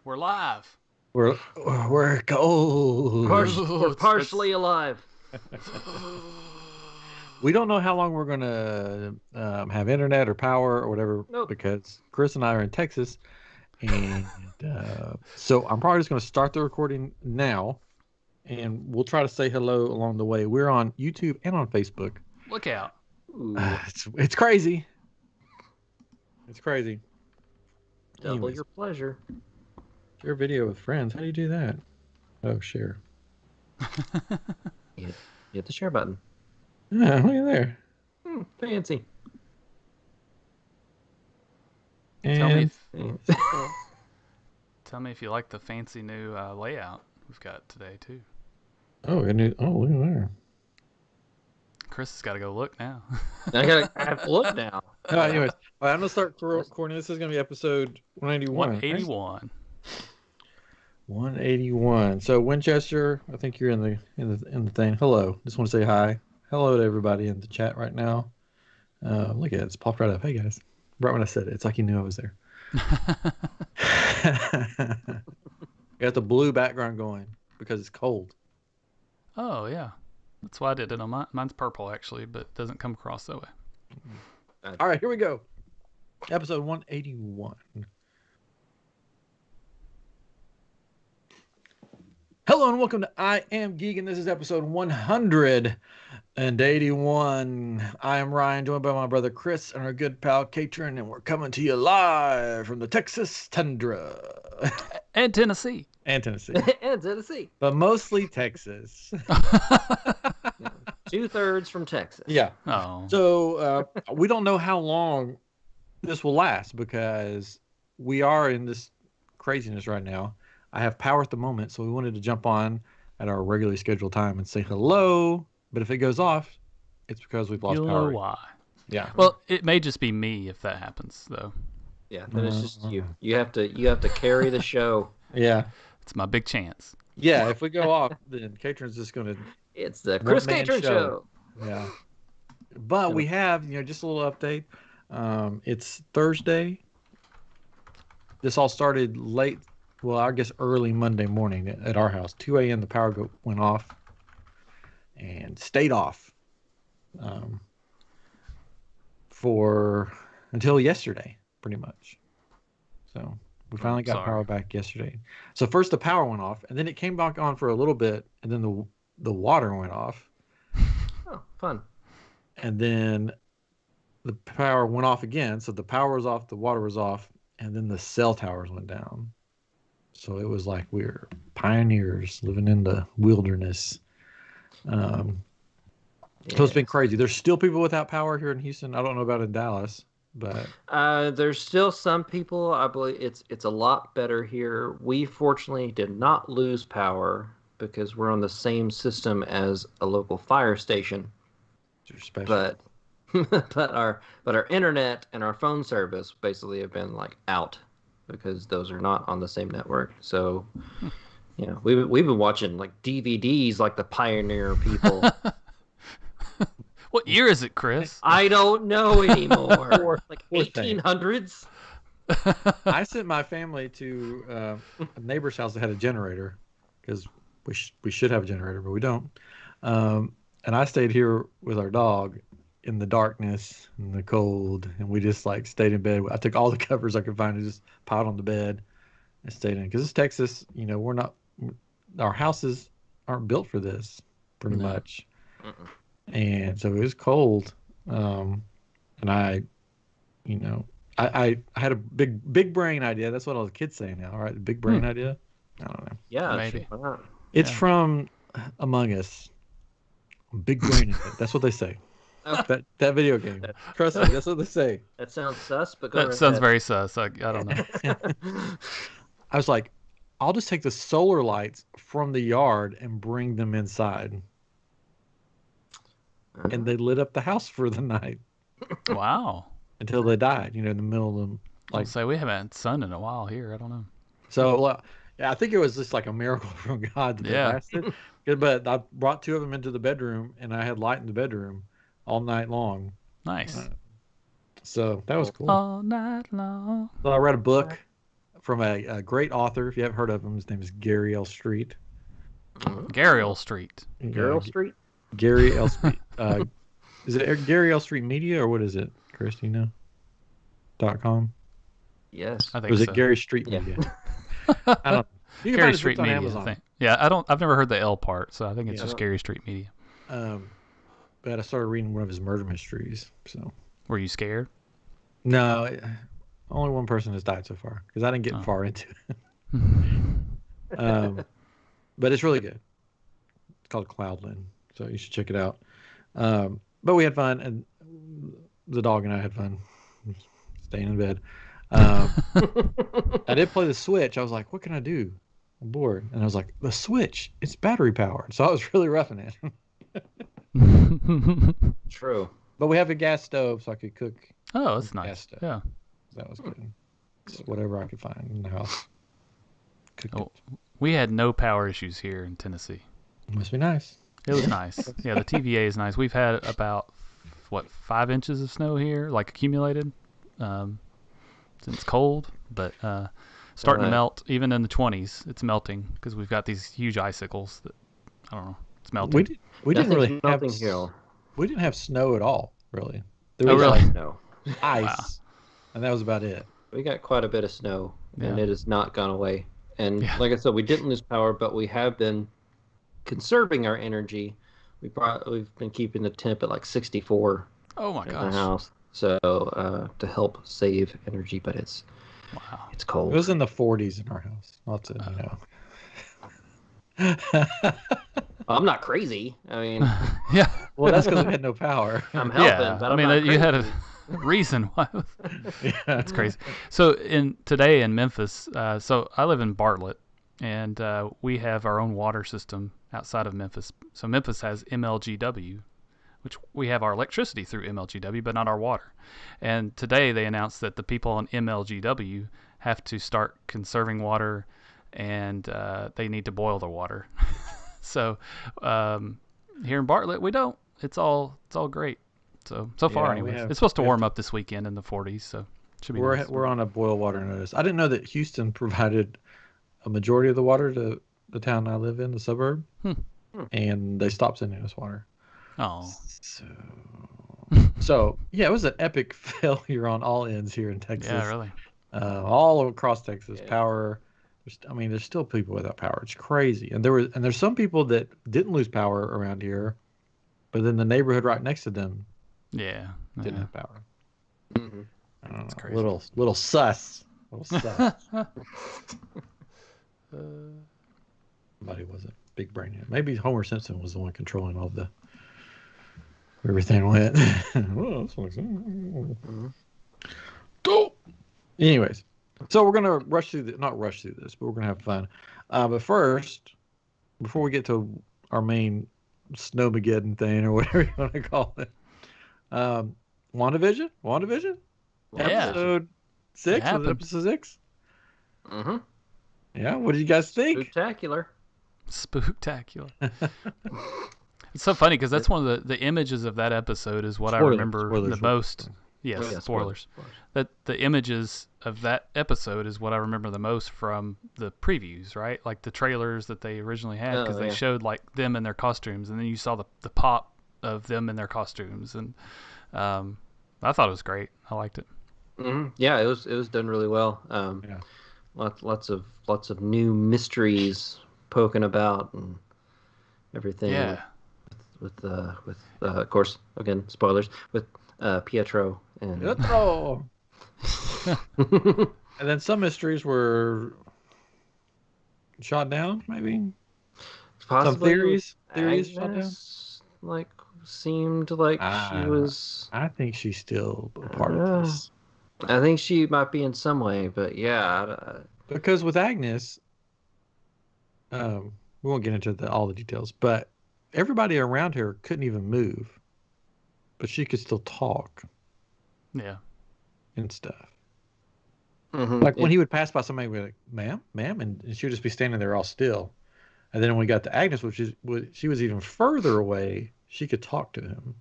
We're live. We're gold. We're partially alive. We don't know how long we're gonna have internet or power or whatever, because Chris and I are in Texas, and so I'm probably just gonna start the recording now, and we'll try to say hello along the way. We're on YouTube and on Facebook. Look out! It's crazy. It's crazy. Double your pleasure. Share video with friends. How do you do that? Oh, share. You hit the share button. Yeah, look at there. Fancy. And tell me if you like the fancy new layout we've got today too. look at there. Chris has got to go look now. I have to look now. Anyways, all right, I'm gonna start recording. This is gonna be episode 181. 181. Right? 181. So Winchester, I think you're in the thing. Hello. Just want to say hi. Hello to everybody in the chat right now. Look at it. It's popped right up. Hey guys. Right when I said it, it's like you knew I was there. Got the blue background going because it's cold. Oh yeah, that's why I did it on mine. Mine's purple actually, but it doesn't come across that way. All right, here we go. Episode 181. Hello and welcome to I Am Geek, and this is episode 181. I am Ryan, joined by my brother Chris and our good pal Katrin, and we're coming to you live from the Texas tundra. And Tennessee. And Tennessee. And Tennessee. But mostly Texas. 2/3 from Texas. Yeah. Oh. So we don't know how long this will last because we are in this craziness right now. I have power at the moment, so we wanted to jump on at our regularly scheduled time and say hello. But if it goes off, it's because we've lost You'll power. know why. Yeah. Well, it may just be me if that happens, though. Yeah, then it's just you. You have to carry the show. Yeah. It's my big chance. Yeah, if we go off, then Katrin's just going to... It's the Chris Katrin show. Yeah. But we have, just a little update. It's Thursday. This all started late. Well, I guess early Monday morning at our house. 2 a.m. the power went off and stayed off until yesterday, pretty much. So we finally got power back yesterday. So first the power went off, and then it came back on for a little bit, and then the water went off. Oh, fun. And then the power went off again. So the power was off, the water was off, and then the cell towers went down. So it was like we were pioneers living in the wilderness. So it's been crazy. There's still people without power here in Houston. I don't know about in Dallas, but there's still some people. I believe it's a lot better here. We fortunately did not lose power because we're on the same system as a local fire station. But our internet and our phone service basically have been like out, because those are not on the same network. So, we've been watching like DVDs like the pioneer people. What year is it, Chris? I don't know anymore. Like 1800s. I sent my family to a neighbor's house that had a generator, because we should have a generator, but we don't. And I stayed here with our dog in the darkness and the cold, and we just stayed in bed. I took all the covers I could find and just piled on the bed and stayed in, because it's Texas. Our houses aren't built for this pretty much. And so it was cold. And I had a big brain idea. That's what all the kids say now, right? The big brain idea. I don't know. Yeah, maybe. It's from Among Us. Big brain. That's what they say. Oh. That video game. Trust me, that's what they say. That sounds sus, but that sounds very sus. I don't know. I was like, I'll just take the solar lights from the yard and bring them inside. and they lit up the house for the night Wow. until they died. In the middle of them, I'll like say we haven't had sun in a while here. I don't know. so. Yeah, I think it was just like a miracle from God that they Yeah. lasted. But I brought two of them into the bedroom, and I had light in the bedroom all night long. Nice. So that was cool. All night long. So I read a book from a great author. If you haven't heard of him, his name is Gary L. Street. Gariel Street. Girl Street. Gary L. Street. Is it Gary L. Street Media or what is it, Chris? Do you know? .com. Yes. I Or think is so. it Gary Street Yeah. Media? I don't. You can Gary find his Street books on Media, Amazon. I think. Yeah, I've never heard the L part, so I think it's Yeah. just Gary Street Media. But I started reading one of his murder mysteries. So Were you scared? no, only one person has died so far because I didn't get far into it. But it's really good. It's called Cloudland, so you should check it out. But we had fun, and the dog and I had fun staying in bed. I did play the Switch. I was like, what can I do? I'm bored. And I was like, the Switch, it's battery powered. So I was really roughing it. True. But we have a gas stove, so I could cook. Oh, that's Gas nice. stove. Yeah. That was good. Just whatever I could find in the house. Cooked Oh, it. we had no power issues here in Tennessee. Must be nice. It was nice. Yeah, the TVA is nice. We've had about 5 inches of snow here, like accumulated, since cold, but starting to Right. melt. Even in the 20s, it's melting because we've got these huge icicles that I don't know. It's melting. We didn't really Nothing's have melting here. we didn't have snow at all, really. There Oh, was really? like No. ice, Wow. and that was about it. We got quite a bit of snow, and Yeah. it has not gone away. And Yeah. like I said, we didn't lose power, but we have been conserving our energy. We've been keeping the temp at like 64 Oh my in the gosh! house, so to help save energy. But it's Wow. it's It cold. was in the 40s in our house. Lots of, I'm not crazy. I mean, Yeah. Well, that's because we had no power. I'm helping. Yeah. But I I'm mean, not you had a crazy. reason why. Yeah. That's crazy. So today in Memphis, so I live in Bartlett, and we have our own water system outside of Memphis. So Memphis has MLGW, which we have our electricity through MLGW, but not our water. And today they announced that the people on MLGW have to start conserving water, and they need to boil their water. So here in Bartlett, we don't. It's all great. So far, Yeah, anyways. we have- It's supposed to we have warm to- up this weekend in the 40s, so should be We're nice. we're on a boil water notice. I didn't know that Houston provided a majority of the water to the town I live in, the suburb, and they stopped sending us water. Oh, So yeah, it was an epic failure on all ends here in Texas. yeah, really. All across Texas, Yeah. power. There's still people without power. It's crazy, and there's some people that didn't lose power around here, but then the neighborhood right next to them Yeah. didn't yeah. have power. Mhm. I don't know. crazy. Little sus. Little sus. Somebody was a big brain. Maybe Homer Simpson was the one controlling all the everything went. Well, this looks- Go. Anyways, so we're gonna not rush through this, but we're gonna have fun. But first, before we get to our main Snowmageddon thing or whatever you want to call it, WandaVision, Yeah. episode 6. Was happened. it episode 6? Mm-hmm. Yeah. What did you guys think? Spectacular. Spooktacular. It's so funny because that's one of the images of that episode is what I Spoilers, remember spoilers, the most. Yes, Oh, yeah, spoilers. That the images of that episode is what I remember the most from the previews, right? Like the trailers that they originally had, because they yeah. showed like them in their costumes, and then you saw the pop of them in their costumes, and I thought it was great. I liked it. Mm-hmm. Yeah, it was done really well. Yeah. Lots of new mysteries poking about and everything. Yeah. With of course, again, spoilers, with Pietro and Pietro. And then some mysteries were shot down, maybe. Some possibly theories shot down. Agnes, like seemed like she was. I think she's still a part Yeah. of this. I think she might be in some way, but yeah, Because with Agnes, we won't get into all the details, but everybody around her couldn't even move. but she could still talk Yeah. and stuff. Mm-hmm. Like when he would pass by somebody, we'd be like, "Ma'am, ma'am," and she would just be standing there all still. And then when we got to Agnes, she was even further away, she could talk to him.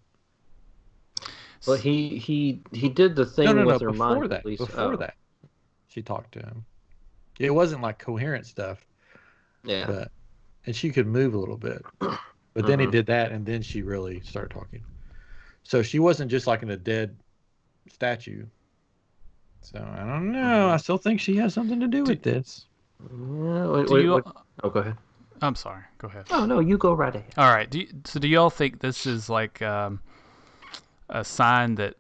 But he did the thing No. with her Before mind that, release. before that, she talked to him. It wasn't like coherent stuff, Yeah. and she could move a little bit. But then he did that, and then she really started talking. So she wasn't just like in a dead statue. So I don't know. I still think she has something to do with this. Yeah, Do you? Oh, go ahead. I'm sorry. Go ahead. Oh no, you go right ahead. All right. Do y'all think this is like a sign that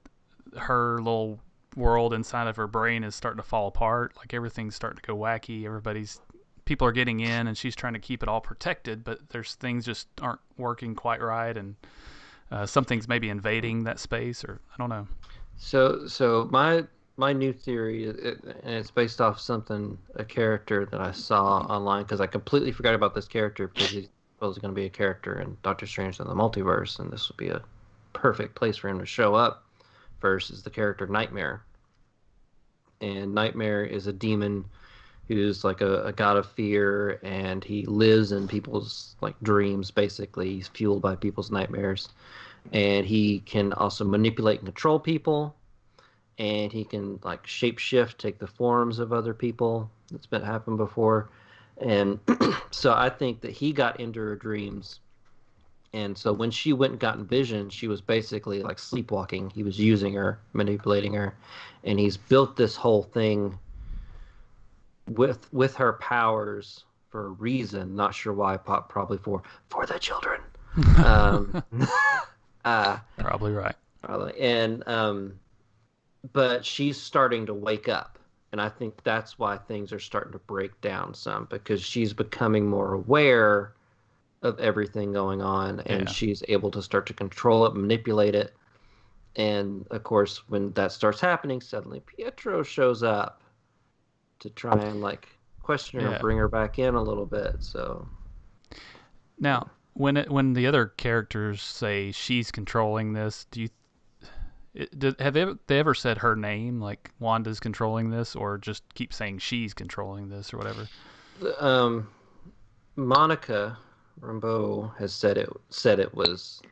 her little world inside of her brain is starting to fall apart? Like everything's starting to go wacky. People are getting in, and she's trying to keep it all protected, but there's things just aren't working quite right, and something's maybe invading that space, or I don't know. So my new theory, and it's based off a character that I saw online, because I completely forgot about this character because he's supposed going to be a character in Doctor Strange in the Multiverse, and this would be a perfect place for him to show up. First is the character Nightmare, and Nightmare is a demon who's like a god of fear, and he lives in people's like dreams. Basically, he's fueled by people's nightmares, and he can also manipulate and control people, and he can like shapeshift, take the forms of other people. That's been happened before, and so I think that he got into her dreams, and so when she went and got in vision, she was basically like sleepwalking. He was using her, manipulating her, and he's built this whole thing with her powers for a reason. Not sure why. Probably for the children. um, Probably right. Probably. And but she's starting to wake up, and I think that's why things are starting to break down some, because she's becoming more aware of everything going on, and she's able to start to control it, manipulate it. And of course, when that starts happening, suddenly Pietro shows up to try and like question her, bring her back in a little bit. So now, when the other characters say she's controlling this, have they ever said her name, like Wanda's controlling this, or just keep saying she's controlling this or whatever? Monica Rambeau has said it was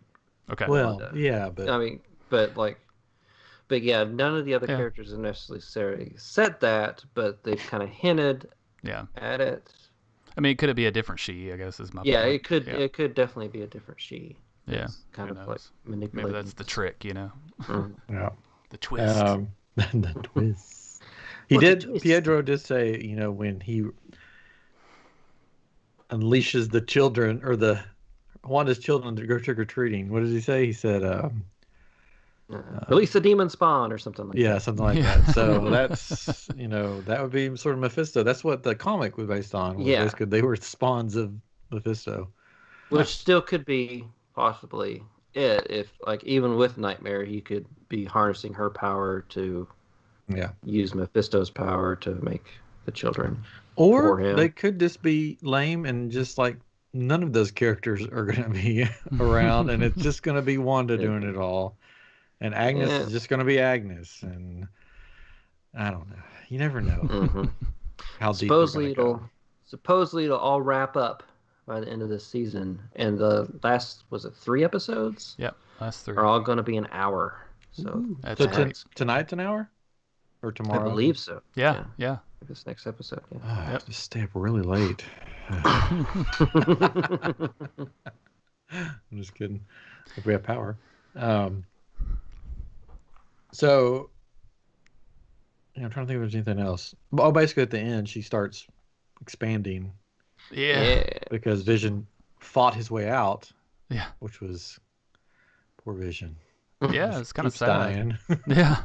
okay. Well, Wanda. yeah, but I mean, but yeah, none of the other characters have necessarily said that, but they've kind of hinted at it. I mean, could it be a different she, I guess, is my point. It could. Yeah. It could definitely be a different she. Yeah. It's kind of like manipulating. Maybe that's the trick, you know? Yeah. The twist. The twist. Pietro did say, you know, when he unleashes the children, or Wanda's children to go trick-or-treating, what did he say? He said, release the demon spawn or something like that. Yeah, something like that. So that's, you know, that would be sort of Mephisto. That's what the comic was based on. Basically, they were spawns of Mephisto. Which still could be possibly it, if, like, even with Nightmare, he could be harnessing her power to use Mephisto's power to make the children. Or they could just be lame and just like none of those characters are going to be around, and it's just going to be Wanda doing it all. And Agnes is just going to be Agnes, and I don't know. You never know how deep. Supposedly it'll all wrap up by the end of this season, and the last 3 episodes? Yep, last 3 are all going to be an hour. So tonight's an hour, or tomorrow? I believe so. Yeah. This next episode. Yeah. I have to stay up really late. I'm just kidding. If we have power. So, I'm trying to think if there's anything else. Oh, basically at the end, she starts expanding. Yeah. Because Vision fought his way out. Yeah. Which was poor Vision. Yeah, it's kind of sad. Dying. Yeah.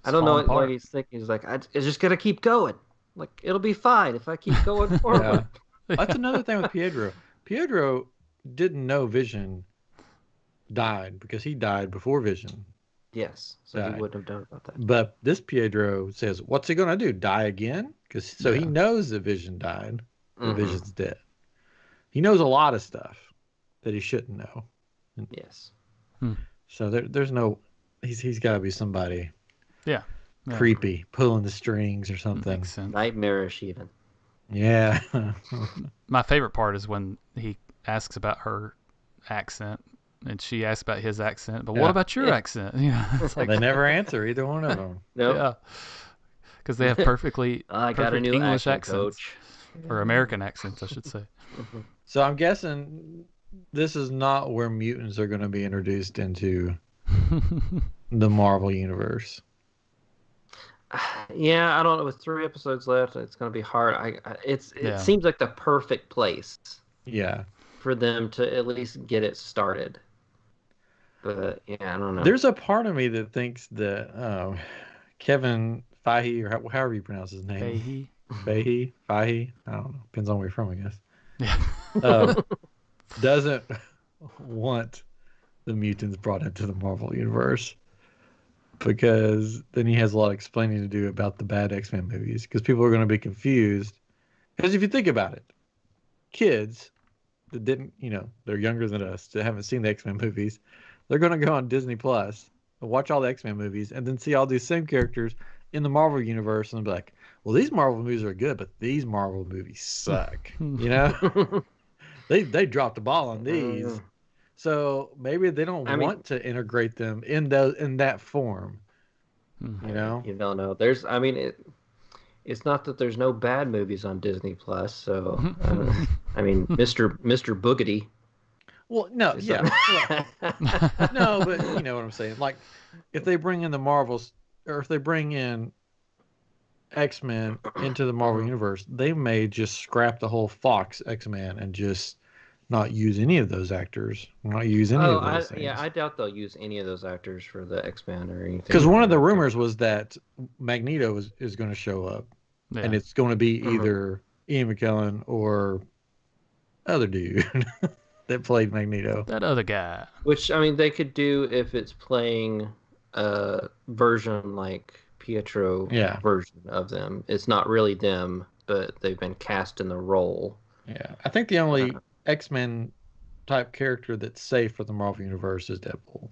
I don't know what he's thinking. He's like, it's just going to keep going. Like, it'll be fine if I keep going forward. That's another thing with Pietro. Pietro didn't know Vision died because he died before Vision. Yes, so he wouldn't have known about that. But this Pietro says, what's he going to do, die again? So he knows that Vision died, that Vision's dead. He knows a lot of stuff that he shouldn't know. Yes. So there's no. He's got to be somebody Yeah. Yeah. creepy, pulling the strings or something. Makes sense. Nightmarish even. Yeah. My favorite part is when he asks about her accent and she asks about his accent. But what Yeah. about your accent? It's like They never answer either one of them. Nope. yeah, because they have perfect I got a new English accent, accents coach. or American accents, I should say. So I'm guessing this is not where mutants are going to be introduced into the Marvel universe. Yeah, I don't know. With 3 episodes left, it's going to be hard. It Yeah. seems like the perfect place Yeah. for them to at least get it started. But yeah, I don't know. There's a part of me that thinks that Kevin Feige, or however you pronounce his name, Feige, I don't know. Depends on where you're from, I guess. Yeah. Doesn't want the mutants brought into the Marvel universe because then he has a lot of explaining to do about the bad X-Men movies because people are going to be confused. Because if you think about it, kids that didn't, they're younger than us, that haven't seen the X-Men movies, they're going to go on Disney Plus and watch all the X-Men movies and then see all these same characters in the Marvel universe and be like, well, these Marvel movies are good, but these Marvel movies suck. They dropped the ball on these. So maybe they don't want to integrate them in that form. You don't know. It's not that there's no bad movies on Disney Plus. So Mr. Boogedy. Well, no, yeah, no, but you know what I'm saying. Like, if they bring in the Marvels, or if they bring in X-Men into the Marvel universe, they may just scrap the whole Fox X-Men and just not use any of those actors, not use any of those things. Yeah, I doubt they'll use any of those actors for the X-Men or anything. Because one of the rumors was that Magneto is going to show up, and it's going to be either Ian McKellen or other dude that played Magneto. That other guy. Which, they could do if it's playing a version like Pietro version of them. It's not really them, but they've been cast in the role. Yeah, I think the only X-Men type character that's safe for the Marvel Universe is Deadpool.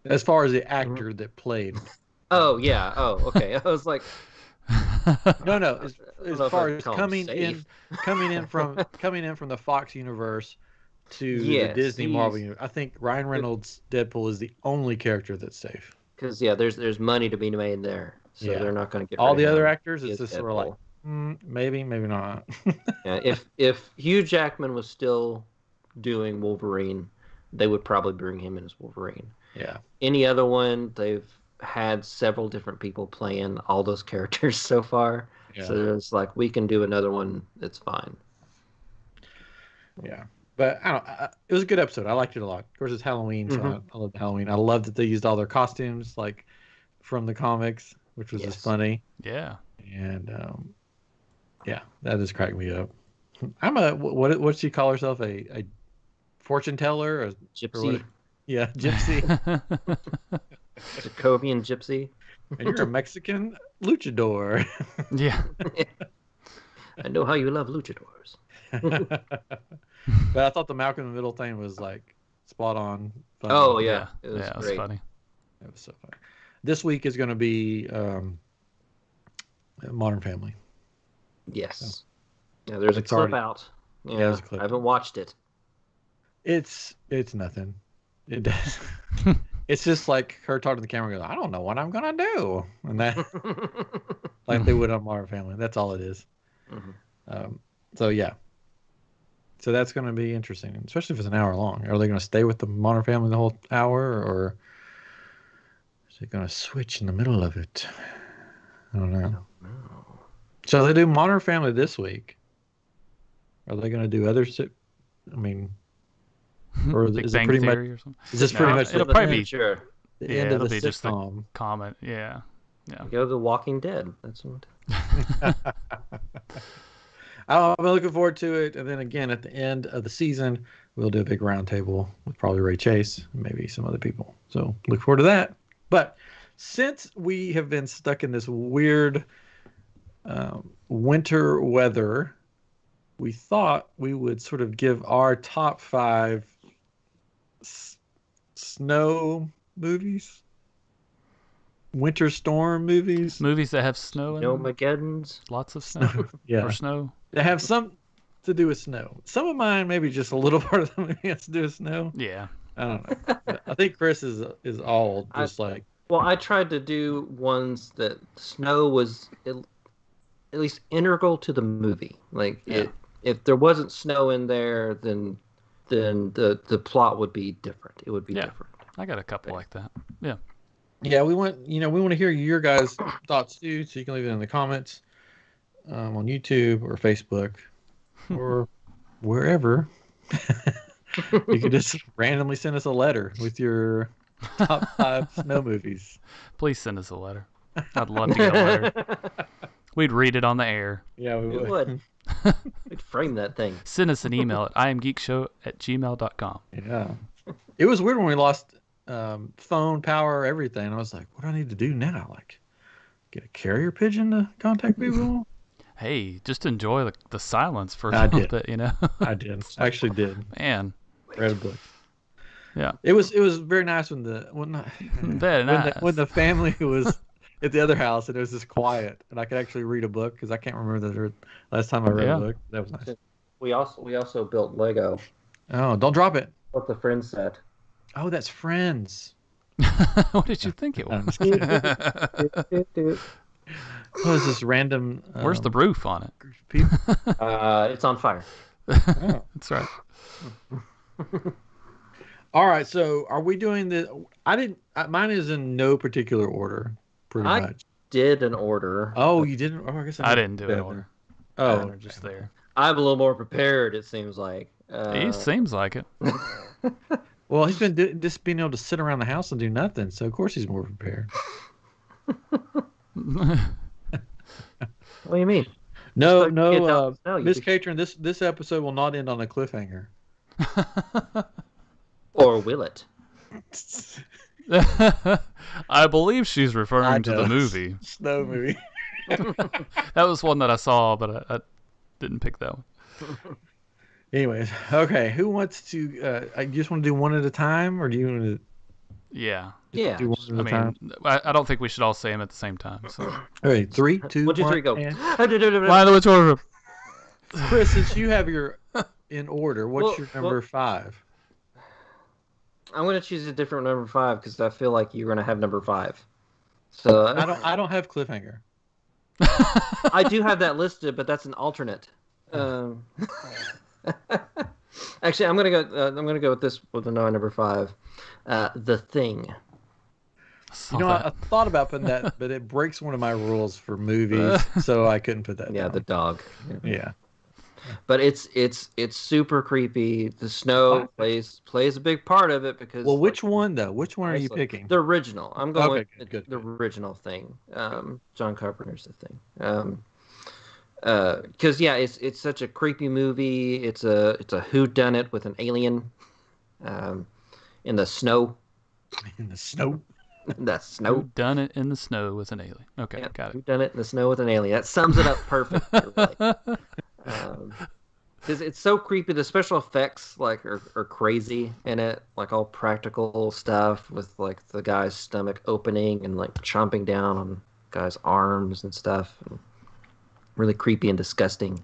As far as the actor that played. Oh, yeah. Oh, okay. I was like... No. As far as coming in from the Fox universe to the Disney Marvel universe, I think Ryan Reynolds' Deadpool is the only character that's safe. Because there's money to be made there, so they're not going to get all rid the of other him. actors. It's just sort of like maybe not. Yeah, if Hugh Jackman was still doing Wolverine, they would probably bring him in as Wolverine. Yeah. Any other one, they've had several different people playing all those characters so far. Yeah. So it's like, we can do another one. It's fine. Yeah. But I don't. It was a good episode. I liked it a lot. Of course, it's Halloween, so I love Halloween. I love that they used all their costumes like from the comics, which was just funny. Yeah. And that just cracked me up. I'm a what she call herself? A fortune teller? A gypsy? Yeah, gypsy. Jacobian gypsy. And you're a Mexican luchador. Yeah. I know how you love luchadors. But I thought the Malcolm in the Middle thing was like spot on. Funny. Oh yeah, it was great. It was funny. It was so funny. This week is going to be Modern Family. Yes. So, yeah, there's a clip out. Yeah, there's a clip. I haven't watched it. It's nothing. It does. It's just like her talking to the camera, goes, I don't know what I'm gonna do, and that like they would on Modern Family. That's all it is. So yeah. So that's going to be interesting, especially if it's an hour long. Are they going to stay with the Modern Family the whole hour, or is it going to switch in the middle of it? I don't know. So they do Modern Family this week. Are they going to do other? I mean, or is it pretty much? Or something? Is this pretty much? It'll probably be sure. The end of the sitcom. Just a comment. Yeah. Go to The Walking Dead. That's what. I'm looking forward to it. And then again, at the end of the season, we'll do a big round table with probably Ray Chase and maybe some other people. So look forward to that. But since we have been stuck in this weird winter weather, we thought we would sort of give our top 5 s- snow movies, winter storm movies. Movies that have snow in them. Snowmageddons. Lots of snow. Or Yeah, snow. they have some to do with snow. Some of mine maybe just a little part of the movie has to do with snow. Yeah. I don't know. But I think Chris is all just like Well, I tried to do ones that snow was at least integral to the movie. Like if there wasn't snow in there, then the plot would be different. It would be different. I got a couple like that. Yeah. yeah. We want to hear your guys' thoughts too, so you can leave it in the comments on YouTube or Facebook or wherever. You could just randomly send us a letter with your top 5 snow movies. Please send us a letter. I'd love to get a letter. We'd read it on the air. Yeah, we We would. would. We'd frame that thing. Send us an email at iamgeekshow@gmail.com. Yeah. It was weird when we lost phone power, everything. I was like, what do I need to do now? Like, get a carrier pigeon to contact people? Hey, just enjoy the silence for a I little did. bit, you know? I did. I actually did. Man. Read a book. Yeah. It was very nice when the family was at the other house and it was just quiet and I could actually read a book because I can't remember the last time I read a book. That was nice. We also built Lego. Oh, don't drop it. What the friend said. Oh, that's Friends. What did you think it I'm was? just kidding. What is this random? Where's the roof on it? group of people? It's on fire. Oh. That's right. All right. So, are we doing the? I didn't. Mine is in no particular order, pretty I much. did an order. Oh, you didn't. Oh, I guess I didn't do it that in order. Oh, They're just there. I'm a little more prepared. It seems like. He seems like it. well, he's been just being able to sit around the house and do nothing, so of course he's more prepared. What do you mean? No, Just like kids out in the snow, Miss Catron, this episode will not end on a cliffhanger. Or will it? I believe she's referring to know. the movie. Snow movie. That was one that I saw, but I didn't pick that one. Anyways, okay. Who wants to? You just want to do one at a time, or do you want to? Yeah. Yeah. Do one I at a time. mean, I don't think we should all say them at the same time. So. All right, 3, 2, 1, 2, 3, 1, go. and- Line which order? Chris, since you have your in order, what's your number 5? I'm gonna choose a different number 5 because I feel like you're gonna have number 5. So I don't have cliffhanger. I do have that listed, but that's an alternate. Actually, I'm gonna go with this with the number 5. The Thing. You know, I thought about putting that, but it breaks one of my rules for movies, so I couldn't put that. Yeah, down. the dog. Yeah. But it's super creepy. The snow plays a big part of it because. Well, which one though? Which one are you picking? The original. I'm going with good. the original Thing. John Carpenter's The Thing. Because it's such a creepy movie. It's a whodunit with an alien, in the snow. In the snow. The snow. Who done it in the snow with an alien? Okay, Yeah, got it. Whodunit in the snow with an alien. That sums it up perfectly. Really. Because it's so creepy. The special effects are crazy in it, like all practical stuff with like the guy's stomach opening and like chomping down on guy's arms and stuff. And really creepy and disgusting.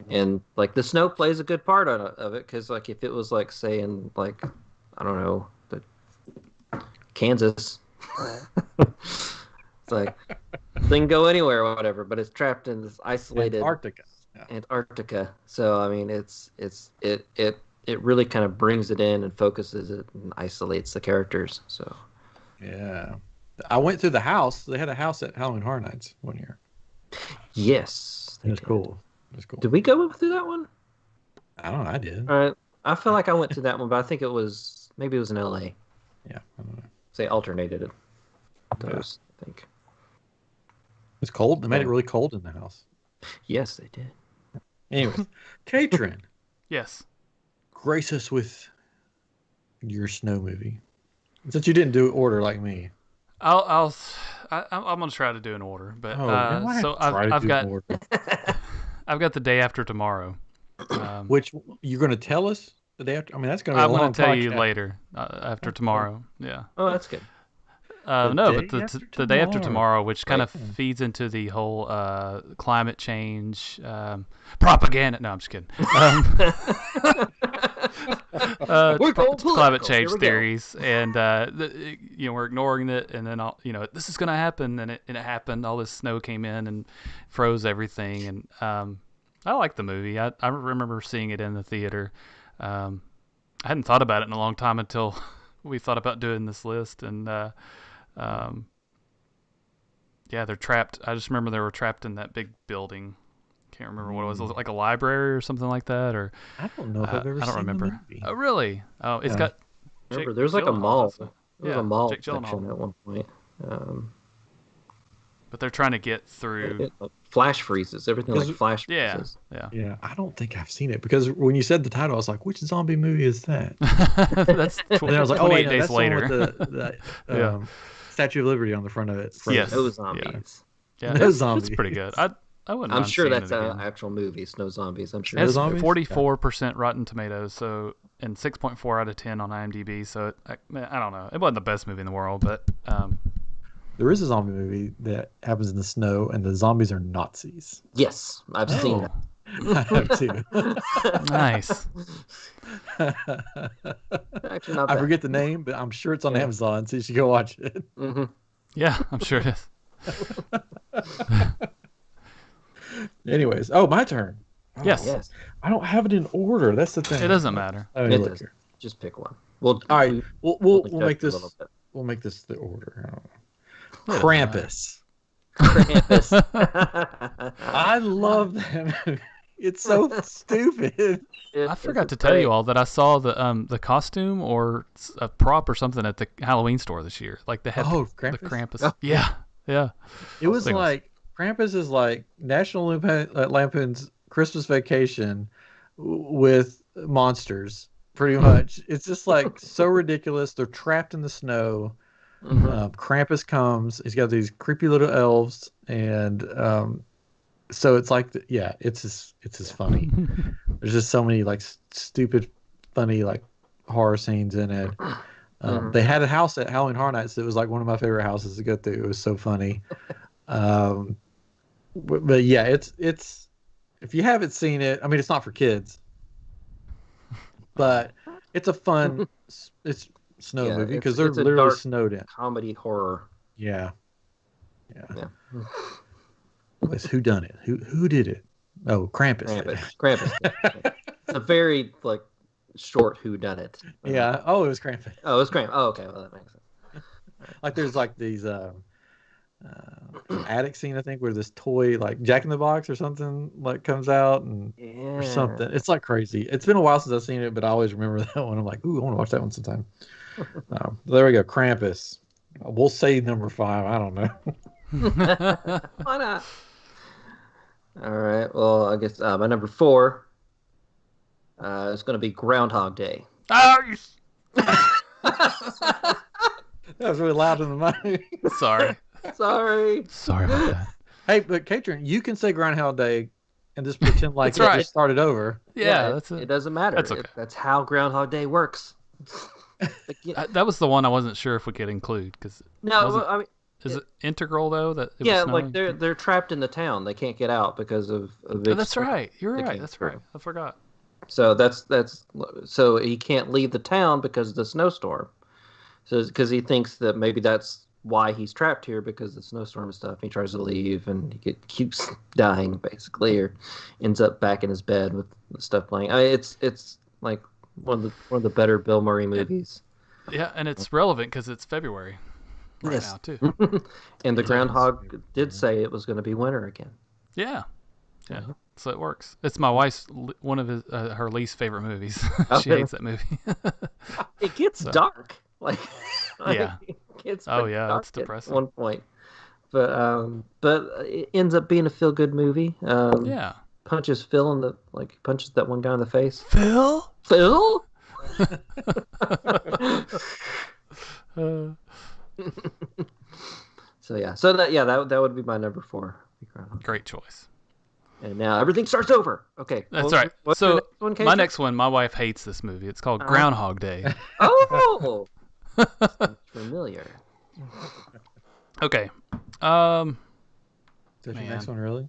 And like the snow plays a good part of it because like if it was like say in like I don't know Kansas, it's like thing go anywhere or whatever, but it's trapped in this isolated Antarctica. Yeah. Antarctica. So I mean, it really kind of brings it in and focuses it and isolates the characters. So Yeah. I went through the house. They had a house at Halloween Horror Nights one year. yes, It was cool. It was cool. Did we go through that one? I don't know. I did. All right. I feel like I went to that one, but I think it was in LA. Yeah. I don't know. They alternated it. Those, I think. It's cold. They made it really cold in the house. Yes, they did. Anyways, Katrin, Yes. grace us with your snow movie. Since you didn't do order like me. I'm gonna try to do an order, but so I've got the day after tomorrow. Which you're going to tell us? The day after. I mean, that's going to be I'm a going long to tell you podcast. later after tomorrow. Yeah. Oh, that's good. No, but the day after tomorrow. tomorrow, which kind of Right. feeds into the whole climate change propaganda. No, I'm just kidding. We're going political. Climate Here change we go. theories, and we're ignoring it, and then this is going to happen, and it happened. All this snow came in and froze everything, and I like the movie. I remember seeing it in the theater. I hadn't thought about it in a long time until we thought about doing this list, and yeah, they're trapped. I just remember they were trapped in that big building. Can't remember what it was. Was it like a library or something like that? Or I don't know if I've ever I don't seen remember. the movie. Oh, really? Oh, it's Yeah. got. Remember, Jake there's like a Gyllenhaal, mall. doesn't it? There was Yeah, a mall Jake Gyllenhaal. section at one point. But they're trying to get through. Like flash freezes. Everything like flash Yeah, freezes. yeah. Yeah, I don't think I've seen it because when you said the title, I was like, which zombie movie is that? That's And then I was like, oh, 28 wait, no, days that's the one later. with the Yeah. Statue of Liberty on the front of it. Yes. No zombies. Yeah, No it's zombies. pretty good. I wouldn't I'm mind sure seeing that's it an again. actual movie. Snow Zombies. I'm sure. It has zombies? 44% Rotten Tomatoes, so and 6.4 out of 10 on IMDb. So I don't know. It wasn't the best movie in the world, but There is a zombie movie that happens in the snow, and the zombies are Nazis. Yes, I've seen that. I have too. nice. Actually, not I bad. forget the name, but I'm sure it's on Yeah. Amazon, so you should go watch it. Mm-hmm. Yeah, I'm sure it is. Anyways, my turn. Oh, Yes. Yes, I don't have it in order. That's the thing. It doesn't matter. Let me it look does. here. Just pick one. Well, All right, we'll adjust make a this little bit. we'll make this the order. I don't know. It doesn't matter. Krampus. Krampus. I love that movie. It's so stupid. I forgot to tell you all that I saw the costume or a prop or something at the Halloween store this year. Like they had the Krampus? Krampus. Oh. Yeah, yeah. It was Thing was- like Krampus is like National Lampoon's Christmas Vacation with monsters, pretty much. It's just like so ridiculous. They're trapped in the snow. Mhm. Krampus comes. He's got these creepy little elves, and so it's like, it's just funny. There's just so many like stupid, funny like horror scenes in it. They had a house at Halloween Horror Nights that was like one of my favorite houses to go through. It was so funny. But yeah, it's if you haven't seen it, I mean, it's not for kids, but it's a fun it's snow Yeah, movie it's- because they're it's a literally dark- snowed in. Comedy horror. Yeah. Yeah. It's who done it? Who did it? Oh, Krampus. did it. Krampus. It's a very like short whodunit. Yeah. Oh, it was Krampus. Oh, it's Krampus. Oh, okay. Well, that makes sense. Like there's like these attic scene, I think, where this toy like Jack in the Box or something like comes out and Yeah. or something. It's like crazy. It's been a while since I've seen it, but I always remember that one. I'm like, ooh, I want to watch that one sometime. There we go, Krampus. We'll say number 5. I don't know. Why not? All right. Well, I guess my number 4 is going to be Groundhog Day. Oh, That was really loud in the mic. sorry. Sorry. Sorry about that. Hey, but Katrin, you can say Groundhog Day and just pretend like That's it right. just started over. Yeah, it, that's it. It doesn't matter. That's okay. That's how Groundhog Day works. Like, That was the one I wasn't sure if we could include because no, wasn't- I mean, is it integral though that it yeah, was like snowing? they're trapped in the town. They can't get out because of a Oh, big. that's storm. right. You're They right. came That's through. right. I forgot. So that's so he can't leave the town because of the snowstorm. So because he thinks that maybe that's why he's trapped here because of the snowstorm and stuff. He tries to leave and he keeps dying basically, or ends up back in his bed with the stuff playing. It's like one of the better Bill Murray movies. Yeah, and it's relevant because it's February right Yes. now too. And the groundhog did say it was going to be winter again. Yeah, yeah. So it works. It's my wife's one of her least favorite movies. She Okay. hates that movie. It gets So- dark. Like Yeah. it gets Oh, pretty yeah, dark it's depressing. at one point. But it ends up being a feel good movie. Yeah. Punches Phil in the punches that one guy in the face. Phil. Phil? So yeah. So that would be my number 4. Great choice. And now everything starts over. Okay. That's right. What's your So next one, my Casey? next one, my wife hates this movie. It's called Groundhog Day. Oh, sounds familiar. Okay. Is that your Man. next one, really?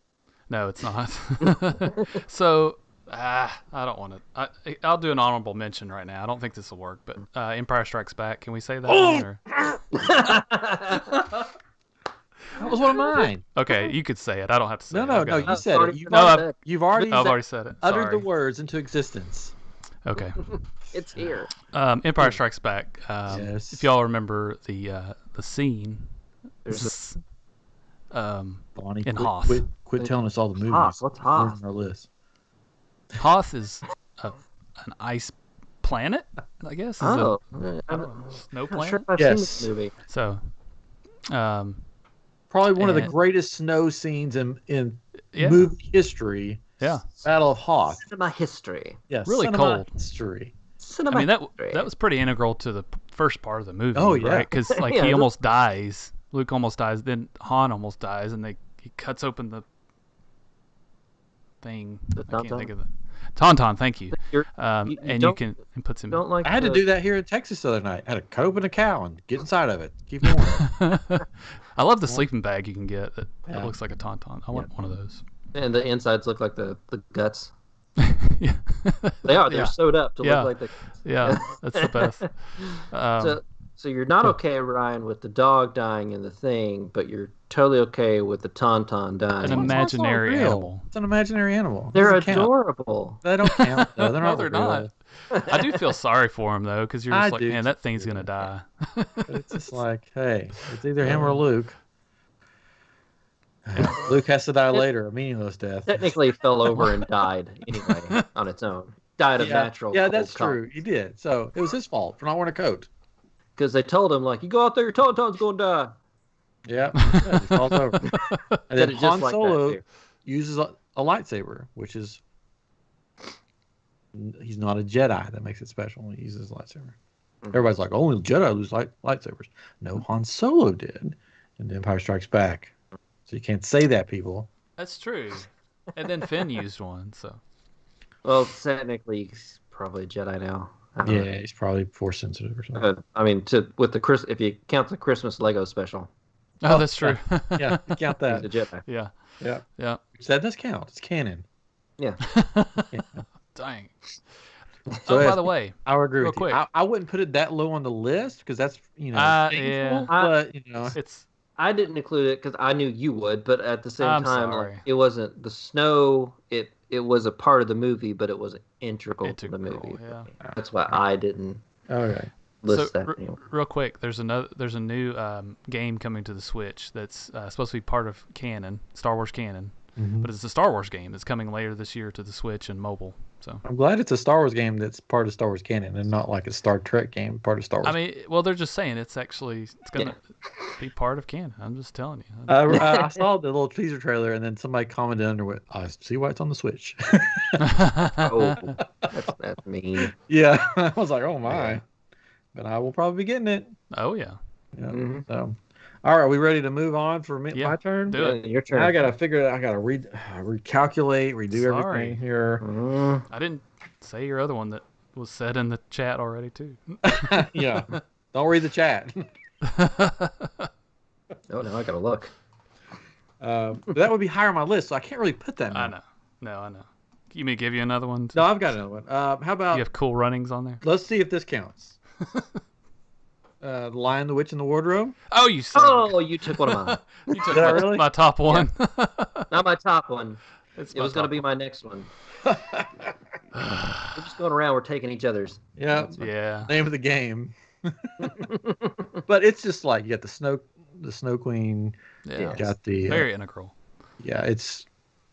No, it's not. So, I don't want to. I'll do an honorable mention right now. I don't think this will work, but Empire Strikes Back. Can we say that one? Or? That was one of mine. Okay, you could say it. I don't have to say it. No, I've got you it. said it. You've already I've already said it. uttered Sorry. the words into existence. Okay. It's here. Empire Strikes Back. Yes. If y'all remember the scene, There's Bonnie, in Hoth. quit telling us all the movies. Hoth. What's Hoth? On our list. Hoth is an ice planet, I guess. Is Oh, I don't know, snow I'm not planet. sure if I've Yes. seen this movie. So, Probably one of the And- greatest snow scenes in yeah, movie history. yeah. Battle of Hoth. Cinema history. Yes. Really cinema cold. history. Cinema I mean history. that was pretty integral to the first part of the movie. Oh, yeah. right? Because like Yeah, he it almost dies. Luke almost dies. Then Han almost dies, and he cuts open the thing. The I can't tauntaun? think of it. Tauntaun. Thank you. You And you don't- can and puts him. Don't like. I had to do that here in Texas the other night. I had to cut open a cow and get inside of it. Keep it warm. I love the sleeping bag you can get that Yeah. looks like a tauntaun. I want one of those. And the insides look like the guts. Yeah. They are. They're Yeah. sewed up to Yeah. look like the. Yeah, that's the best. So you're not okay, Ryan, with the dog dying in the thing, but you're totally okay with the tauntaun dying. An imaginary real. animal. It's an imaginary animal. They're Doesn't count. adorable. They don't count though. They're No, not they're real. not. I do feel sorry for him though, because you're I just like, do man, that thing's too. gonna die. But it's just like, hey, it's either him or Luke. Luke has to die later, a meaningless death. Technically fell over and died anyway on its own. Died of natural. Yeah, cold that's causes. true. He did. So it was his fault for not wearing a coat. Because they told him, like, you go out there, your tauntaun's going to die. Yeah, he falls over. And Said then it just Han like that, Solo too. uses a lightsaber, which is he's not a Jedi. That makes it special when he uses a lightsaber. Everybody's like, only Jedi lose lightsabers. No, Han Solo did in The Empire Strikes Back. So you can't say that, people. That's true. And then Finn used one, so. Well, technically, he's probably a Jedi now. I don't know. Yeah, he's probably force sensitive or something. I mean, if you count the Christmas Lego special, Oh, that's true. Yeah, you count he's a that. Jedi. Yeah. Yeah, Yeah. that does count. It's canon. Yeah. Dang. So Oh, by yes, the way, I would agree real with you. quick. I wouldn't put it that low on the list because that's painful, yeah. but it's I didn't include it because I knew you would, but at the same I'm time, sorry. like, it wasn't the snow. It was a part of the movie, but it was integral to the integral. movie. Yeah. That's why I didn't okay. list So, that. Anyway. real quick, there's a new game coming to the Switch that's supposed to be part of canon, Star Wars canon, but it's a Star Wars game that's coming later this year to the Switch and mobile. So I'm glad it's a Star Wars game that's part of Star Wars canon and not like a Star Trek game part of Star Wars. I mean, well, they're just saying it's gonna be part of canon. I'm just telling you. I saw the little teaser trailer and then somebody commented under it. I see why it's on the Switch. Oh, that's mean. Yeah, I was like, oh my. But I will probably be getting it. Oh yeah. Yeah. Mhm. So, all right, are we ready to move on for Yeah, my turn? do it. Your turn. Now I gotta figure it out. I gotta recalculate, redo Sorry. everything here. Mm. I didn't say your other one that was said in the chat already too. Yeah. Don't read the chat. Oh, now I gotta look. But that would be higher on my list, so I can't really put that. I now. know. No, I know. You may give you another one? No, I've got another one. How about You have Cool Runnings on there? let's see if this counts. The Lion, the Witch, and the Wardrobe. Oh, you son of Oh, you took one of mine. a- you took Did I my, really? my top one. Not my top one. It's It my was gonna top be my next one. We're just going around. We're taking each other's. Yeah. one. Yeah. Name of the game. But it's just like you got the Snow Queen. Yeah. You got the Very integral. yeah. It's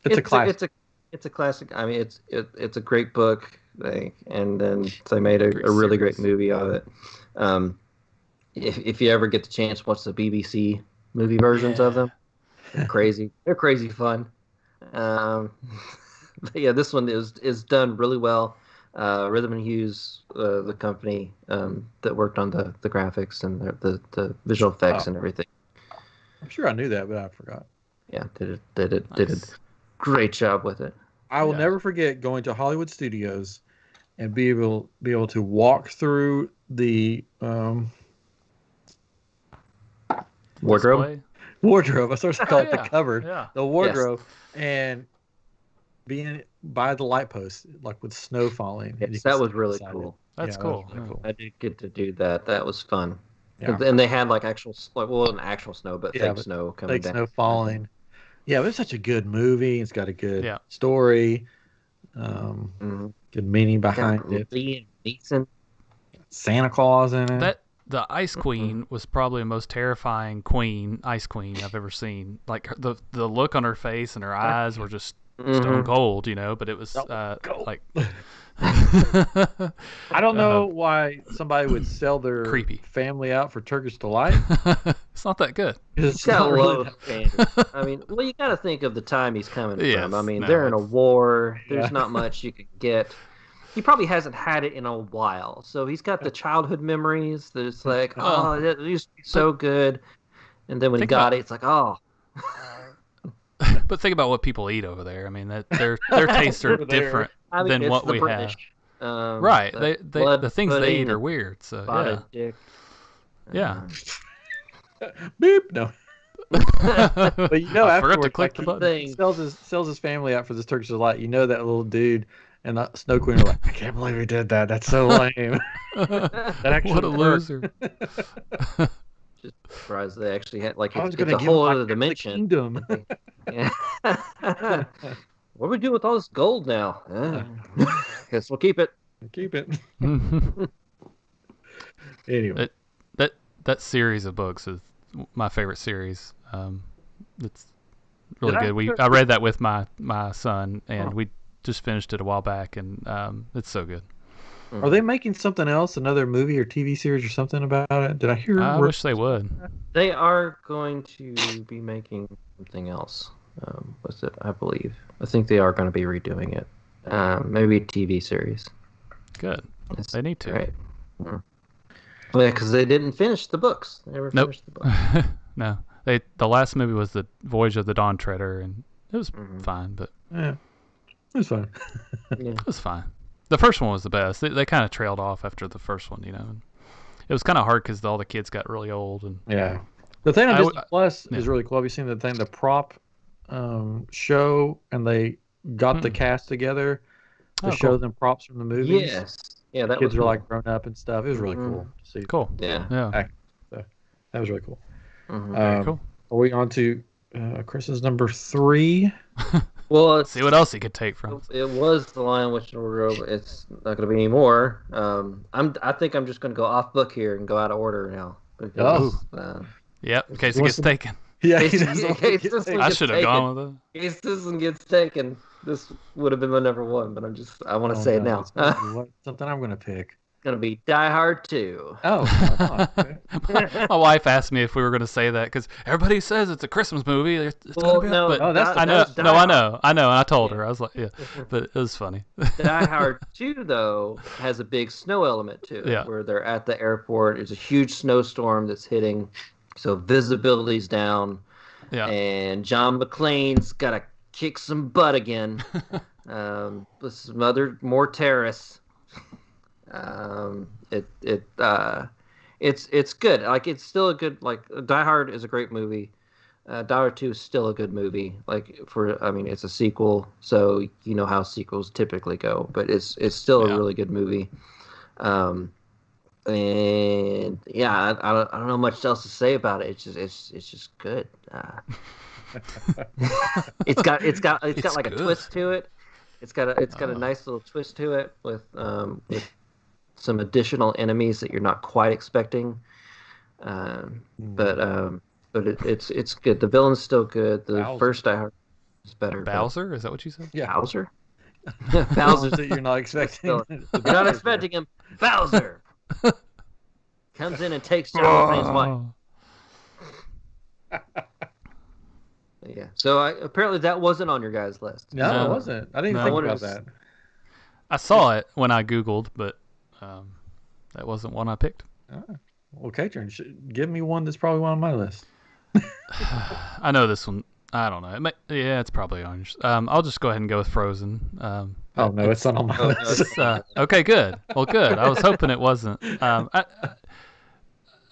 a classic. It's a classic. I mean, it's a great book. And then they made a Great really series. great movie of it. If you ever get the chance, watch the BBC movie versions of them. They're crazy. They're crazy fun. But yeah, this one is done really well. Rhythm & Hughes, the company that worked on the graphics and the visual effects and everything. I'm sure I knew that, but I forgot. Yeah, did it. Nice. great job with it. I will Yeah. never forget going to Hollywood Studios and be able to walk through the Wardrobe. Display? wardrobe. I started to call Oh it the yeah. cupboard, Yeah. the wardrobe, and being by the light post, like with snow falling. And you Yes, can that was stand really inside it. cool. That's Yeah, that cool. was really Yeah. cool. I did get to do that. That was fun. Yeah. And they had like actual, like, well, not actual snow, but Yeah, fake but snow coming fake down. snow falling. Yeah, but it's such a good movie. It's got a good Yeah. story, Mhm. good meaning Got behind it. Liam Neeson. Santa Claus in it. That the Ice Queen was probably the most terrifying Ice Queen I've ever seen. Like the look on her face and her eyes were just stone Mhm. cold, but it was Go. like I don't know why somebody would sell their creepy. family out for Turkish delight. It's not that good. It's Got not really low that. standards. I mean, well, you got to think of the time he's coming Yes, from. I mean, no, they're in a it's- war. Yeah. There's not much you can get. He probably hasn't had it in a while, so he's got the childhood memories that it's like, Well, oh, it used to be so good, and then when he think got about- it, it's like, oh, But think about what people eat over there. I mean, that their tastes are Over there. different I mean, than it's what the we British. have. Right. The They blood the things they pudding eat are and weird. So spotted dick. yeah. Beep. No. Yeah. But you know, I forgot to afterwards, click like, the he button. thing. sells his family out for this Turkish delight. You know that little dude and the Snow Queen are like, I can't believe he did that. That's so lame. That actually What a worked. loser. Just surprised they actually had like I was it's gonna a give whole him other the dimension. kingdom. Yeah. What do we do with all this gold now? Guess we'll keep it. Keep it. Anyway, that series of books is my favorite series. It's really Did I good. I read that with my son, and we just finished it a while back, and it's so good. are they making something else, another movie or TV series or something about it? Did I hear? I wish they would. They are going to be making something else. What's it? I believe. I think they are going to be redoing it. Maybe a TV series. Good. They need to. Right. Yeah, because they didn't finish the books. They never Nope. finished the books. No. The last movie was the Voyage of the Dawn Treader, and it was fine, but Yeah, it was fun. Yeah. it was fine. The first one was the best. They kind of trailed off after the first one, and it was kind of hard because all the kids got really old, and Yeah. The thing on I Disney w- Plus yeah. is really cool. Have you seen the thing, the prop show, and they got the cast together to Oh, show cool. them props from the movies? Yes. Yeah, that Kids was are cool. like grown up and stuff. It was really cool to see. Cool. Yeah. Yeah. That was really cool. Very cool. Are we on to Chris's number 3? Well, See what else he could take from. it was The Lion, Witch, and Wardrobe. It's not going to be any more. I think I'm just going to go off book here and go out of order now. Because, Yep. In case it What's gets taken. Yeah, In he case- does in want case to get this taken. one I gets should have taken. gone with it. In case this one gets taken, this would have been my number one, but I want to Oh, say it no, now. it's It's gonna be something I'm going to pick. going to be Die Hard 2. Oh, okay. My wife asked me if we were going to say that because everybody says it's a Christmas movie. It's Well, gonna be no, but Oh, that's the I know. that's Die No, I Hard. know. And I told her. I was like, yeah, but it was funny. Die Hard 2, though, has a big snow element to it, Yeah. where they're at the airport. There's a huge snowstorm that's hitting, so visibility's down, Yeah. and John McClane's got to kick some butt again with some more terrorists. It's good. Like, it's still a good, like, Die Hard is a great movie. Die Hard 2 is still a good movie. Like, it's a sequel, so you know how sequels typically go, but it's still a really good movie. And yeah, I don't know much else to say about it. It's just good. It's got like a good. twist to it. It's got a nice little twist to it with some additional enemies that you're not quite expecting. But it's good. The villain's still good. The Bowser. first Die Hard is better. but- Bowser? Is that what you said? Yeah. Bowser? Bowser Bowser. that you're not expecting. You're not expecting him. Bowser comes in and takes John McClane's wife. Oh. Yeah. So apparently that wasn't on your guys' list. No, No. it wasn't. I didn't No. even think I about wanted that. I saw it when I Googled, but that wasn't one I picked. Well, Katrin, give me one that's probably one on my list. I know this one I don't know. Yeah, it's probably orange. I'll just go ahead and go with Frozen. Oh no, it's not on my list. It's okay. Good. Well, good. I was hoping it wasn't. I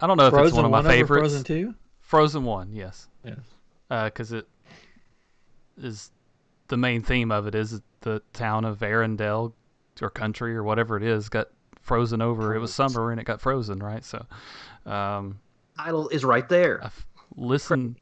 don't know if it's one Frozen of my 1 over favorites. Frozen 2? Frozen 1, yes. Yes. Because it is the main theme of it is the town of Arendelle or country or whatever it is got frozen over. It was summer and it got frozen, right? So, Title is right there. I've listened.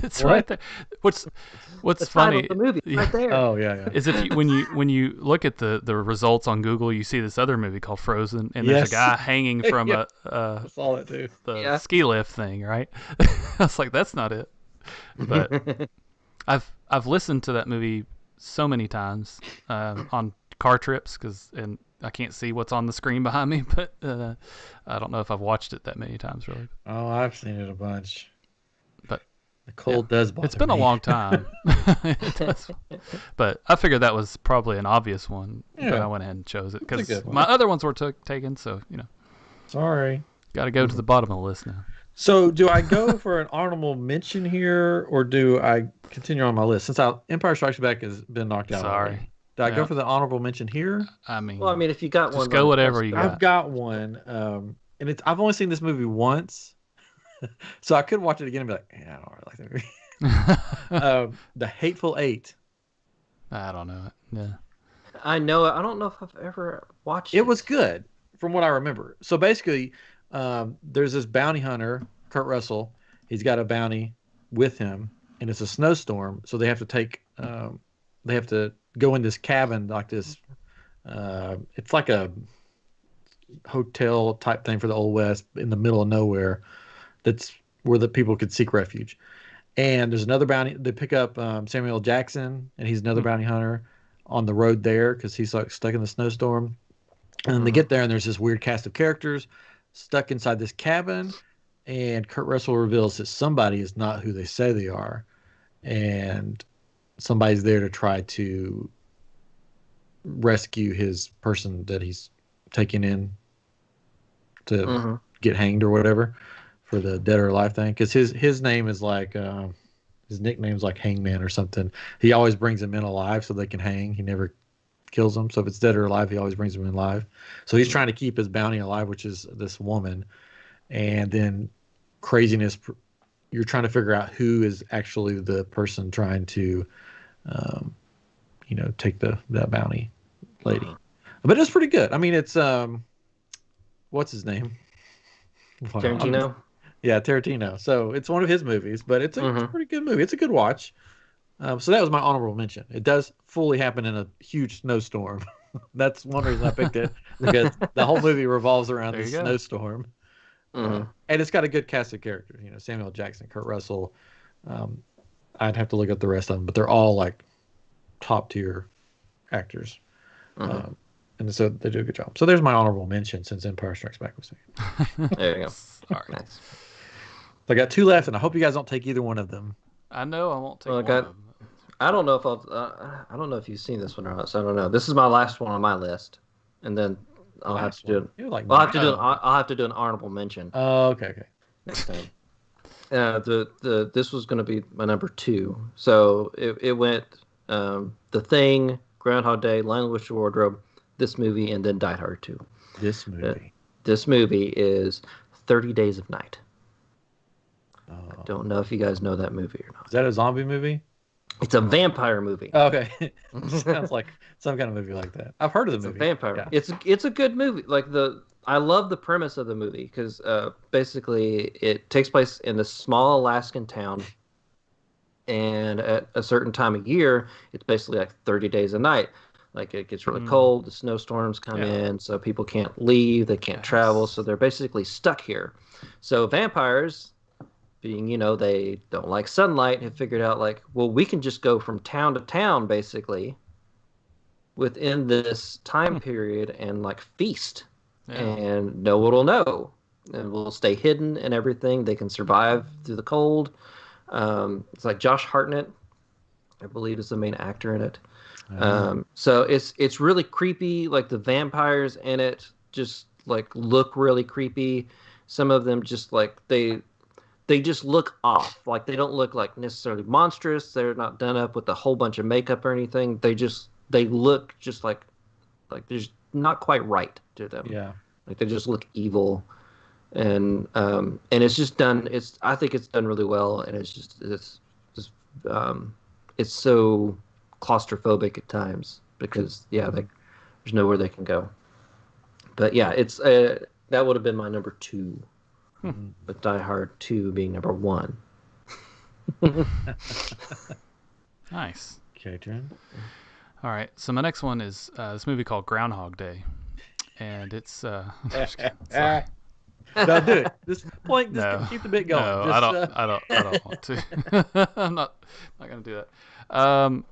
It's What? right there. What's The funny? title of the movie is right there. Oh yeah. Is if you, when you look at the results on Google, you see this other movie called Frozen, and there's Yes. a guy hanging from Yeah. a I saw it too. the ski lift thing, right? I was like, that's not it. But I've listened to that movie so many times on car trips and I can't see what's on the screen behind me, but I don't know if I've watched it that many times really. Oh, I've seen it a bunch. But The cold does bother it's been me. a long time. It does. But I figured that was probably an obvious one, but Yeah. I went ahead and chose it It's a because good one. my other ones were taken. So Sorry. got to go to the bottom of the list now. So, do I go for an honorable mention here, or do I continue on my list? Since Empire Strikes Back has been knocked out. Sorry. already. Do I go Yeah. for the honorable mention here? I mean, Well, I mean, if you got just one, go whatever you I've got one, and I've only seen this movie once, so I could watch it again and be like, yeah, I don't really like that movie. The Hateful Eight. I don't know it. Yeah. I know. I don't know if I've ever watched it. It was good, from what I remember. So basically, there's this bounty hunter, Kurt Russell. He's got a bounty with him, and it's a snowstorm. So they have to go in this cabin, like this. It's like a hotel type thing for the Old West in the middle of nowhere. That's where the people could seek refuge. And there's another bounty. They pick up Samuel Jackson, and he's another bounty hunter on the road there because he's like stuck in the snowstorm. And then they get there, and there's this weird cast of characters stuck inside this cabin. And Kurt Russell reveals that somebody is not who they say they are, and somebody's there to try to rescue his person that he's taken in to get hanged or whatever for the dead or alive thing. Because his name is like his nickname's like Hangman or something. He always brings them in alive so they can hang. He never kills them. So if it's dead or alive, he always brings them in alive. So he's trying to keep his bounty alive, which is this woman. And then craziness, you're trying to figure out who is actually the person trying to, take that bounty lady. But it's pretty good. I mean, it's what's his name? Tarantino. Yeah, Tarantino. So it's one of his movies, but it's a pretty good movie. It's a good watch. So that was my honorable mention. It does fully happen in a huge snowstorm. That's one reason I picked it, because the whole movie revolves around this snowstorm. And it's got a good cast of characters. Samuel Jackson, Kurt Russell. I'd have to look up the rest of them, but they're all like top tier actors. And so they do a good job. So there's my honorable mention since Empire Strikes Back was second. There you go. Sorry. Nice. So I got two left, and I hope you guys don't take either one of them. I know I won't take Well, I one got- of them. I don't know if I don't know if you've seen this one or not. So I don't know. This is my last one on my list, and then I'll have to do it. You're like, I'll have to do an honorable mention Oh, okay. next time. This was going to be my number 2. So it went The Thing, Groundhog Day, Lion, the Witch, the Wardrobe, this movie, and then Die Hard 2. This movie. This movie is 30 Days of Night. Oh. I don't know if you guys know that movie or not. Is that a zombie movie? It's a vampire movie. Oh, okay. Sounds like some kind of movie like that. I've heard of the It's a movie. vampire. Yeah. It's a good movie. I love the premise of the movie because basically it takes place in this small Alaskan town, and at a certain time of year, it's basically like 30 days a night. Like it gets really cold, the snowstorms come in, so people can't leave, they can't travel, so they're basically stuck here. So vampires, being they don't like sunlight, have figured out we can just go from town to town basically within this time period and feast. And no one will know, and we'll stay hidden and everything. They can survive through the cold. It's like Josh Hartnett, I believe, is the main actor in it. So it's really creepy. Like the vampires in it just look really creepy. Some of them just they they just look off. Like they don't look like necessarily monstrous. They're not done up with a whole bunch of makeup or anything. They look just like there's not quite right to them. Yeah. Like they just look evil, and it's just done. I think it's done really well, and it's so claustrophobic at times because there's nowhere they can go. But yeah, it's that would have been my number 2, with Die Hard 2 being number 1. Nice. Okay, Trent. All right. So my next one is this movie called Groundhog Day, and it's. I'm just kidding. Sorry. No, do it. Just No. keep the bit going. No, Just, I don't want to. I'm not gonna do that.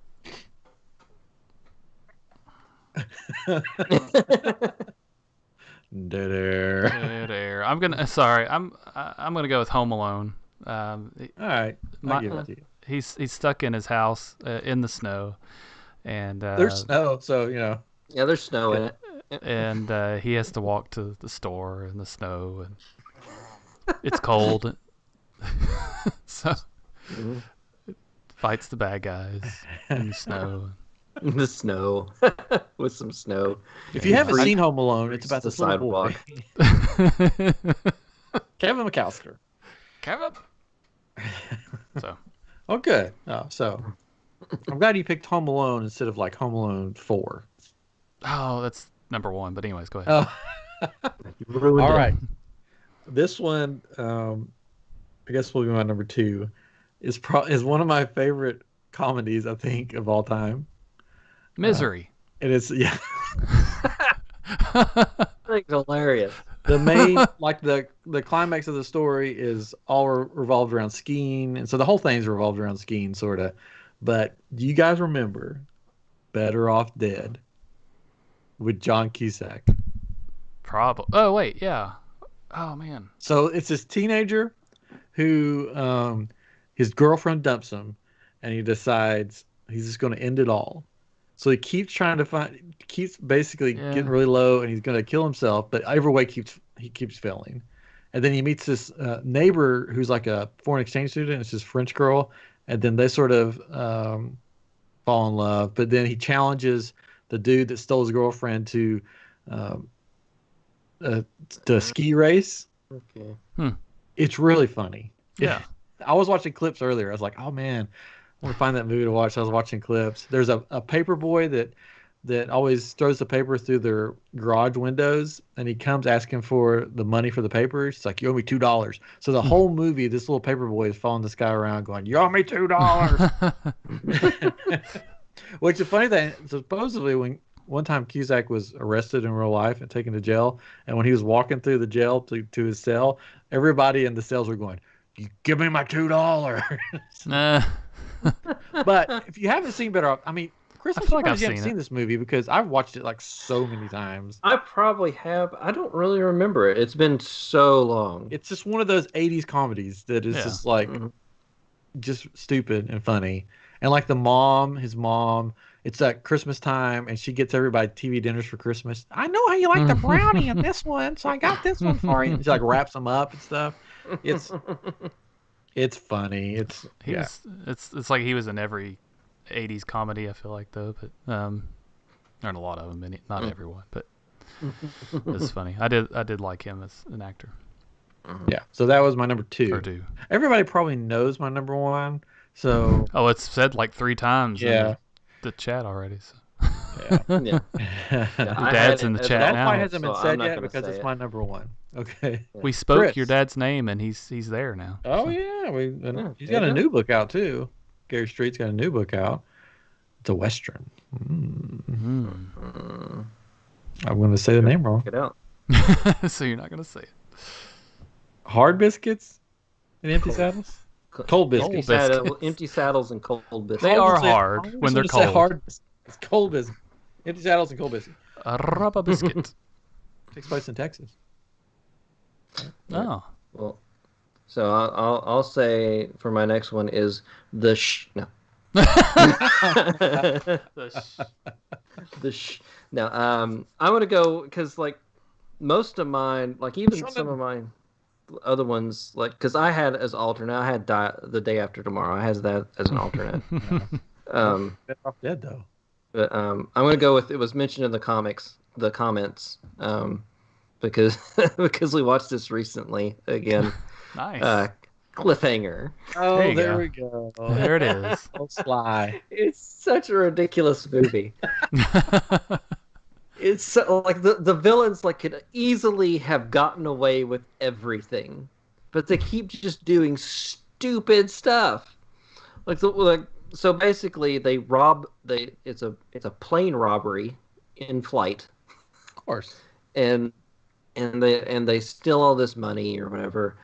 Dead air. Dead air. I'm gonna go with Home Alone. All right. I'll give it to you. He's stuck in his house in the snow, and There's snow, so Yeah, there's snow in it. and he has to walk to the store in the snow, and it's cold. So fights the bad guys in the snow. The snow with some snow. if you haven't seen Home Alone, it's about the this little boy, sidewalk. Kevin McAllister. Kevin. So Oh, good. Oh, so I'm glad you picked Home Alone instead of like Home Alone 4. that's number 1. But anyways, go ahead. Oh. You ruined All it. right. This one, I guess will be my number 2. Is one of my favorite comedies, I think, of all time. Misery. It is, yeah. I think it's hilarious. The main, like the climax of the story is all revolved around skiing, and so the whole thing's revolved around skiing, sort of. But do you guys remember Better Off Dead with John Cusack? Probably. Oh wait, yeah. Oh man. So it's this teenager who his girlfriend dumps him, and he decides he's just going to end it all. So he keeps keeps basically getting really low, and he's going to kill himself. But every way he keeps failing, and then he meets this neighbor who's like a foreign exchange student. It's this French girl, and then they sort of fall in love. But then he challenges the dude that stole his girlfriend to ski race. Okay. It's really funny. Yeah. I was watching clips earlier. I was like, oh man, I want to find that movie to watch. So I was watching clips. There's a paper boy that always throws the paper through their garage windows, and he comes asking for the money for the papers. It's like, you owe me $2. So the whole movie, this little paper boy is following this guy around going, you owe me $2. Which the funny thing, supposedly one time Cusack was arrested in real life and taken to jail, and when he was walking through the jail to his cell, everybody in the cells were going, you give me my $2. But if you haven't seen Better Off, I mean, Chris, I'm surprised you haven't seen this movie because I've watched it like so many times. I probably have. I don't really remember it. It's been so long. It's just one of those 80s comedies that is just like just stupid and funny. And like his mom, it's at Christmas time, and she gets everybody TV dinners for Christmas. I know how you like the brownie in this one, so I got this one for you. And she like wraps them up and stuff. It's funny. It's like he was in every 80s comedy, I feel like, though, but there aren't a lot of them, not everyone, but it's funny. I did like him as an actor. Yeah, so that was my number 2. Or do. Everybody probably knows my number 1, so it's said like 3 times in the chat already, so. Yeah. Your dad's in the chat that now. probably hasn't been said yet gonna because say it's it. my number 1. Okay. We spoke Chris. your dad's name, and he's there now. Oh so. yeah, he's got a new book out too. Gary Street's got a new book out. It's a Western. I'm going to say the name wrong. Check it out. So you're not going to say it. Hard biscuits and empty saddles. Cold biscuits. Empty saddles and cold biscuits. They are hard when they're cold. Hard. It's cold biscuits. Empty saddles and cold biscuits. A rubber biscuit. Takes place in Texas. Oh. Well, so I'll say for my next one is the no. No, I'm gonna go because like most of mine, like even some of mine, other ones, like, because I had as alternate, I had The Day After Tomorrow. I had that as an alternate. Better Off Dead though. But I'm gonna go with, it was mentioned in the comments, because because we watched this recently again. Nice. Cliffhanger. Oh, There there you we go. There it is. Oh, Sly. It's such a ridiculous movie. It's so, like the villains like could easily have gotten away with everything, but they keep just doing stupid stuff. So basically it's a plane robbery in flight, Of course. and they steal all this money or whatever,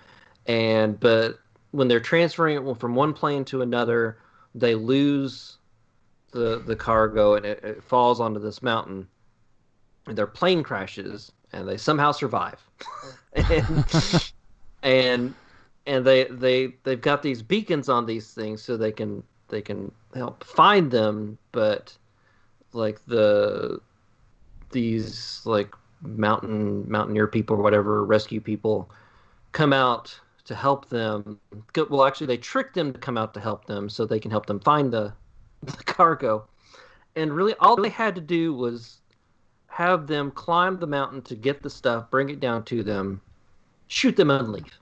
but when they're transferring it from one plane to another, they lose the cargo, and it falls onto this mountain, and their plane crashes, and they somehow survive. and they've got these beacons on these things so they can help find them, but like these like mountaineer people or whatever, rescue people, come out to help them. Well, actually, they trick them to come out to help them so they can help them find the cargo. And really, all they had to do was have them climb the mountain to get the stuff, bring it down to them, shoot them, and leave.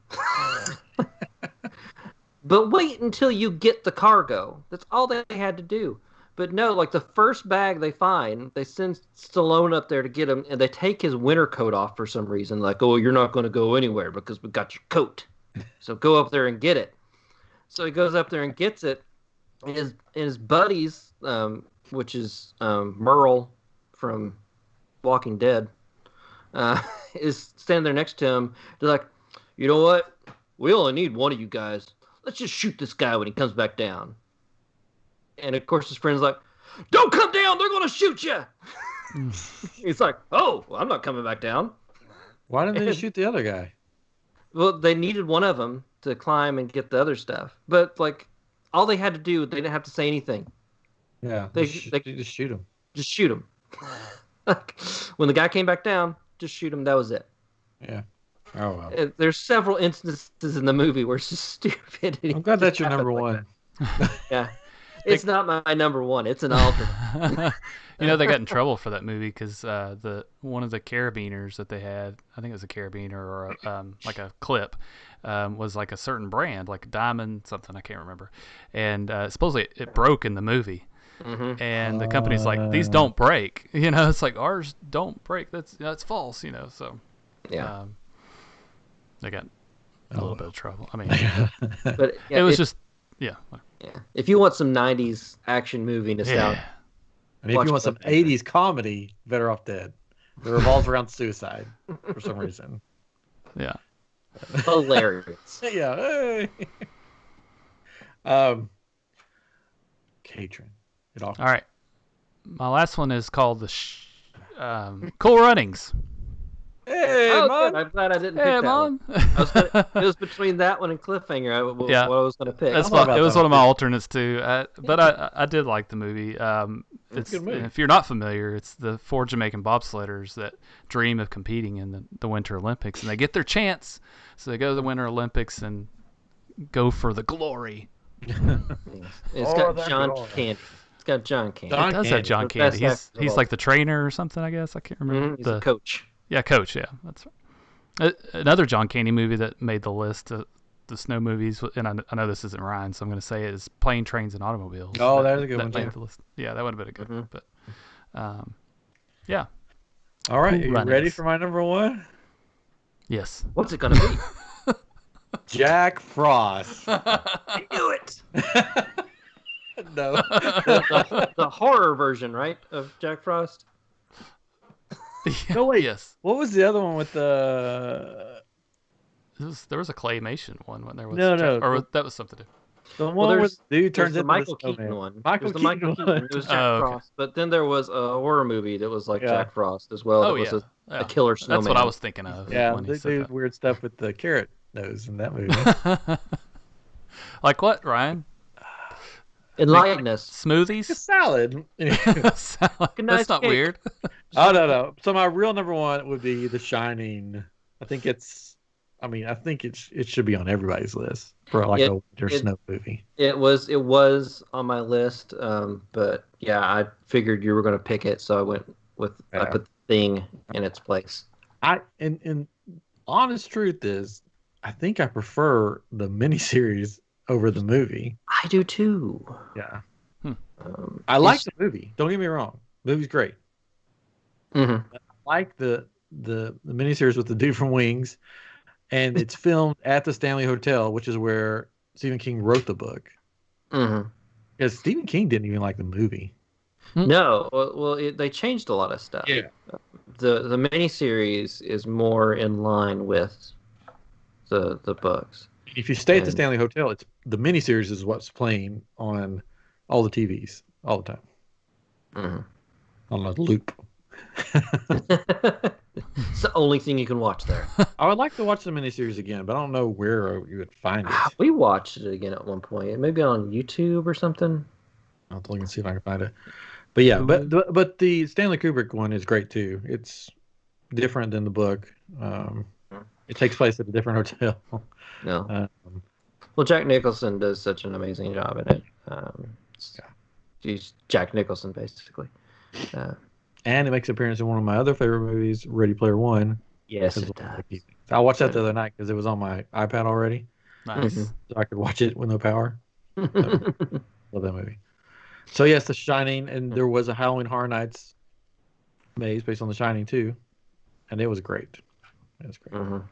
But wait until you get the cargo. That's all they had to do. But no, like the first bag they find, they send Stallone up there to get him, and they take his winter coat off for some reason. Like, oh, you're not going to go anywhere because we got your coat. So go up there and get it. So he goes up there and gets it. And his buddies, which is Merle from Walking Dead, is standing there next to him. They're like, you know what? We only need one of you guys. Let's just shoot this guy when he comes back down. And of course his friend's like, don't come down, they're going to shoot you. He's like, oh, well, I'm not coming back down. Why didn't they shoot the other guy? Well, they needed one of them to climb and get the other stuff. But like, all they had to do, they didn't have to say anything. Yeah, They just shoot him. just shoot him. Like, when the guy came back down, just shoot him. That was it. Yeah. Oh well. There's several instances in the movie where it's just stupid. I'm glad that's your number one. Yeah. It's not my number one. It's an alternate. You know, they got in trouble for that movie because one of the carabiners that they had, I think it was a carabiner or like a clip, was like a certain brand, like a diamond something, I can't remember, and supposedly it broke in the movie. Mm-hmm. And the company's like, these don't break. You know, it's like, ours don't break. That's false. You know, so Yeah. They got a little bit of trouble. I mean, But yeah, it was just yeah. if you want some 90s action movie nostalgia, Yeah. And if Watch you want some Cliffhanger. 80s comedy, Better Off Dead. It revolves around suicide for some reason. Yeah. hilarious. Yeah. Hey. Catron. It all. All right. My last one is called Cool Runnings. Hey, Oh, Mom. good. I'm glad I didn't Hey, pick that Mom. one. It was between that one and Cliffhanger. Yeah. What I was going to pick. That's thought about it was that one of my one. alternates too. But I did like the movie. It's a good movie. If you're not familiar, it's the 4 Jamaican bobsledders that dream of competing in the Winter Olympics, and they get their chance, so they go to the Winter Olympics and go for the glory. It's Oh, got that's John all. Candy. It's got John Candy. John It does Candy. have John The Candy. best actor of He's all like the trainer or something, I guess. I can't remember. He's a coach. Yeah, coach. Yeah, that's right. Another John Candy movie that made the list, the snow movies, and I know this isn't Ryan, so I'm going to say it is Plane, Trains, and Automobiles. Oh, there's a good that one, made too. the list. Yeah, that would have been a good one. But yeah, All right. Cool You Runnings. ready for my number one? yes. What's it going to be? Jack Frost. I knew it. No. The horror version, right, of Jack Frost? No, wait. Yes. What was the other one with the There was a claymation one when there was No. or that was something different. the one where there's- the dude turns There's the into Michael the Keaton snowman? one. Michael There's the Michael Keaton Keaton. one. It was Jack Oh, okay. Frost. But then there was a horror movie that was like Yeah. Jack Frost as well. Oh, that was yeah. a killer snowman. That's what I was thinking of. Yeah, when he they said do that. weird stuff with the carrot nose in that movie. Like what, Ryan? Enlighten us. It's Smoothies? salad. That's not cake. weird. Oh no. So my real number one would be The Shining. I think it's I mean, I think it should be on everybody's list for like a It winter it snow movie. it was on my list, but yeah, I figured you were going to pick it, so I Yeah. put the thing in its place. And honest truth is, I think I prefer the miniseries over the movie. I do too. Yeah. Hmm. I like It's the movie. Don't get me wrong. The movie's great. mhm. I like the miniseries with the dude from Wings, and it's filmed at the Stanley Hotel, which is where Stephen King wrote the book. Mhm. Because Stephen King didn't even like the movie. No, they changed a lot of stuff. Yeah. The miniseries is more in line with the books. If you stay at the And Stanley Hotel, it's the miniseries is what's playing on all the TVs all the time mhm. on a loop. It's the only thing you can watch there. I would like to watch the miniseries again, but I don't know where you would find it. We watched it again at one point, maybe on YouTube or something. I'll have to look and see if I can find it. But yeah, but the Stanley Kubrick one is great too. It's different than the book. It takes place at a different hotel. No. Um, Well, Jack Nicholson does such an amazing job in it. Yeah. He's Jack Nicholson, basically. and it makes an appearance in one of my other favorite movies, Ready Player One. Yes, Because it does. I watched that the other night because it was on my iPad already, Nice. Mhm. so I could watch it with no power. So, love that movie. So yes, The Shining, and there was a Halloween Horror Nights maze based on The Shining too, and it was great. It was great. Mhm.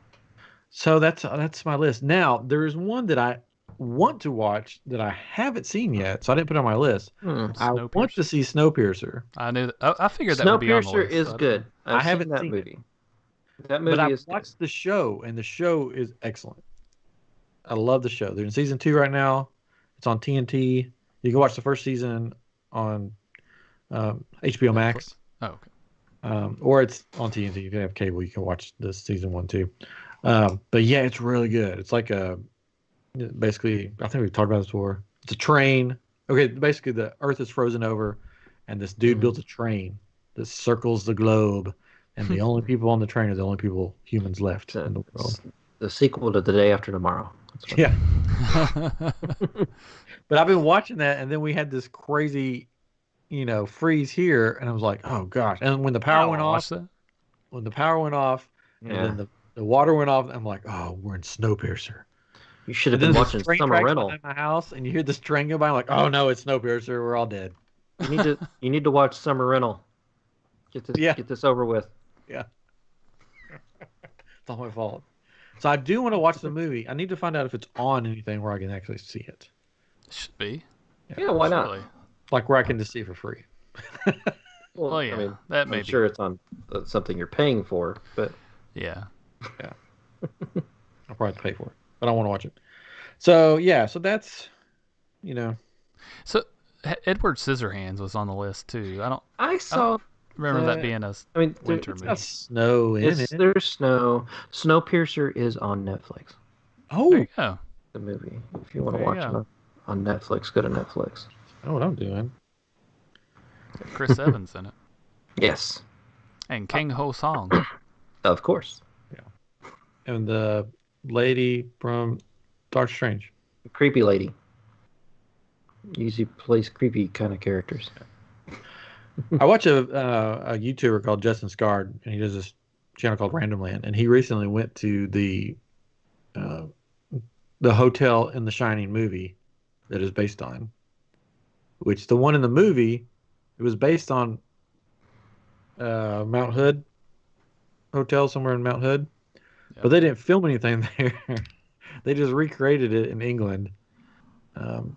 So that's my list. Now there is one that I want to watch that I haven't seen yet, so I didn't put it on my list. Hmm. I want to see Snowpiercer, I knew. I figured that would be on the Snowpiercer list. is so I good. I I've haven't seen that seen it. movie. That but movie I've is good. watched the show, and the show is excellent. I love the show. They're in season 2 right now. It's on TNT. You can watch the first season on HBO Max. Oh, okay. Or it's on TNT. If you have cable, you can watch this season 1 too. But yeah, it's really good. It's like basically, I think we've talked about this before. It's a train. Okay, basically the Earth is frozen over, and this dude builds a train that circles the globe, and the only people on the train are the only humans left in the world. The sequel to The Day After Tomorrow. That's what Yeah. But I've been watching that, and then we had this crazy, freeze here, and I was like, oh gosh. And when the power went off, that. and Yeah. then the water went off, I'm like, oh, we're in Snowpiercer. You should have And been then watching train Summer tracks Rental. behind my house, and you hear this train go by. I'm like, oh no, it's Snowpiercer. We're all dead. You need to watch Summer Rental. Get this over with. Yeah. It's all my fault. So I do want to watch the movie. I need to find out if it's on anything where I can actually see it. Should be. Yeah, why not? Surely. Like where I can just see it for free. Well, yeah, I mean, that may I'm be. sure it's on something you're paying for, but Yeah. I'll probably have to pay for it, but I want to watch it. So yeah, so that's, So Edward Scissorhands was on the list too. I saw. Remember that being a I mean, winter it's movie. got snow in it. there's snow. Snowpiercer is on Netflix. There Oh, you go. The movie. If you want to There you watch go. it on Netflix, go to Netflix. I know what I'm doing. Chris Evans in it, Yes, and King Ho Song. of course. And the lady from Doctor Strange. Creepy lady. Usually plays creepy kind of characters. I watch a YouTuber called Justin Scard, and he does this channel called Random Land, and he recently went to the hotel in the Shining movie that is based on, which the one in the movie, it was based on Mount Hood Hotel somewhere in Mount Hood, but they didn't film anything there. They just recreated it in England.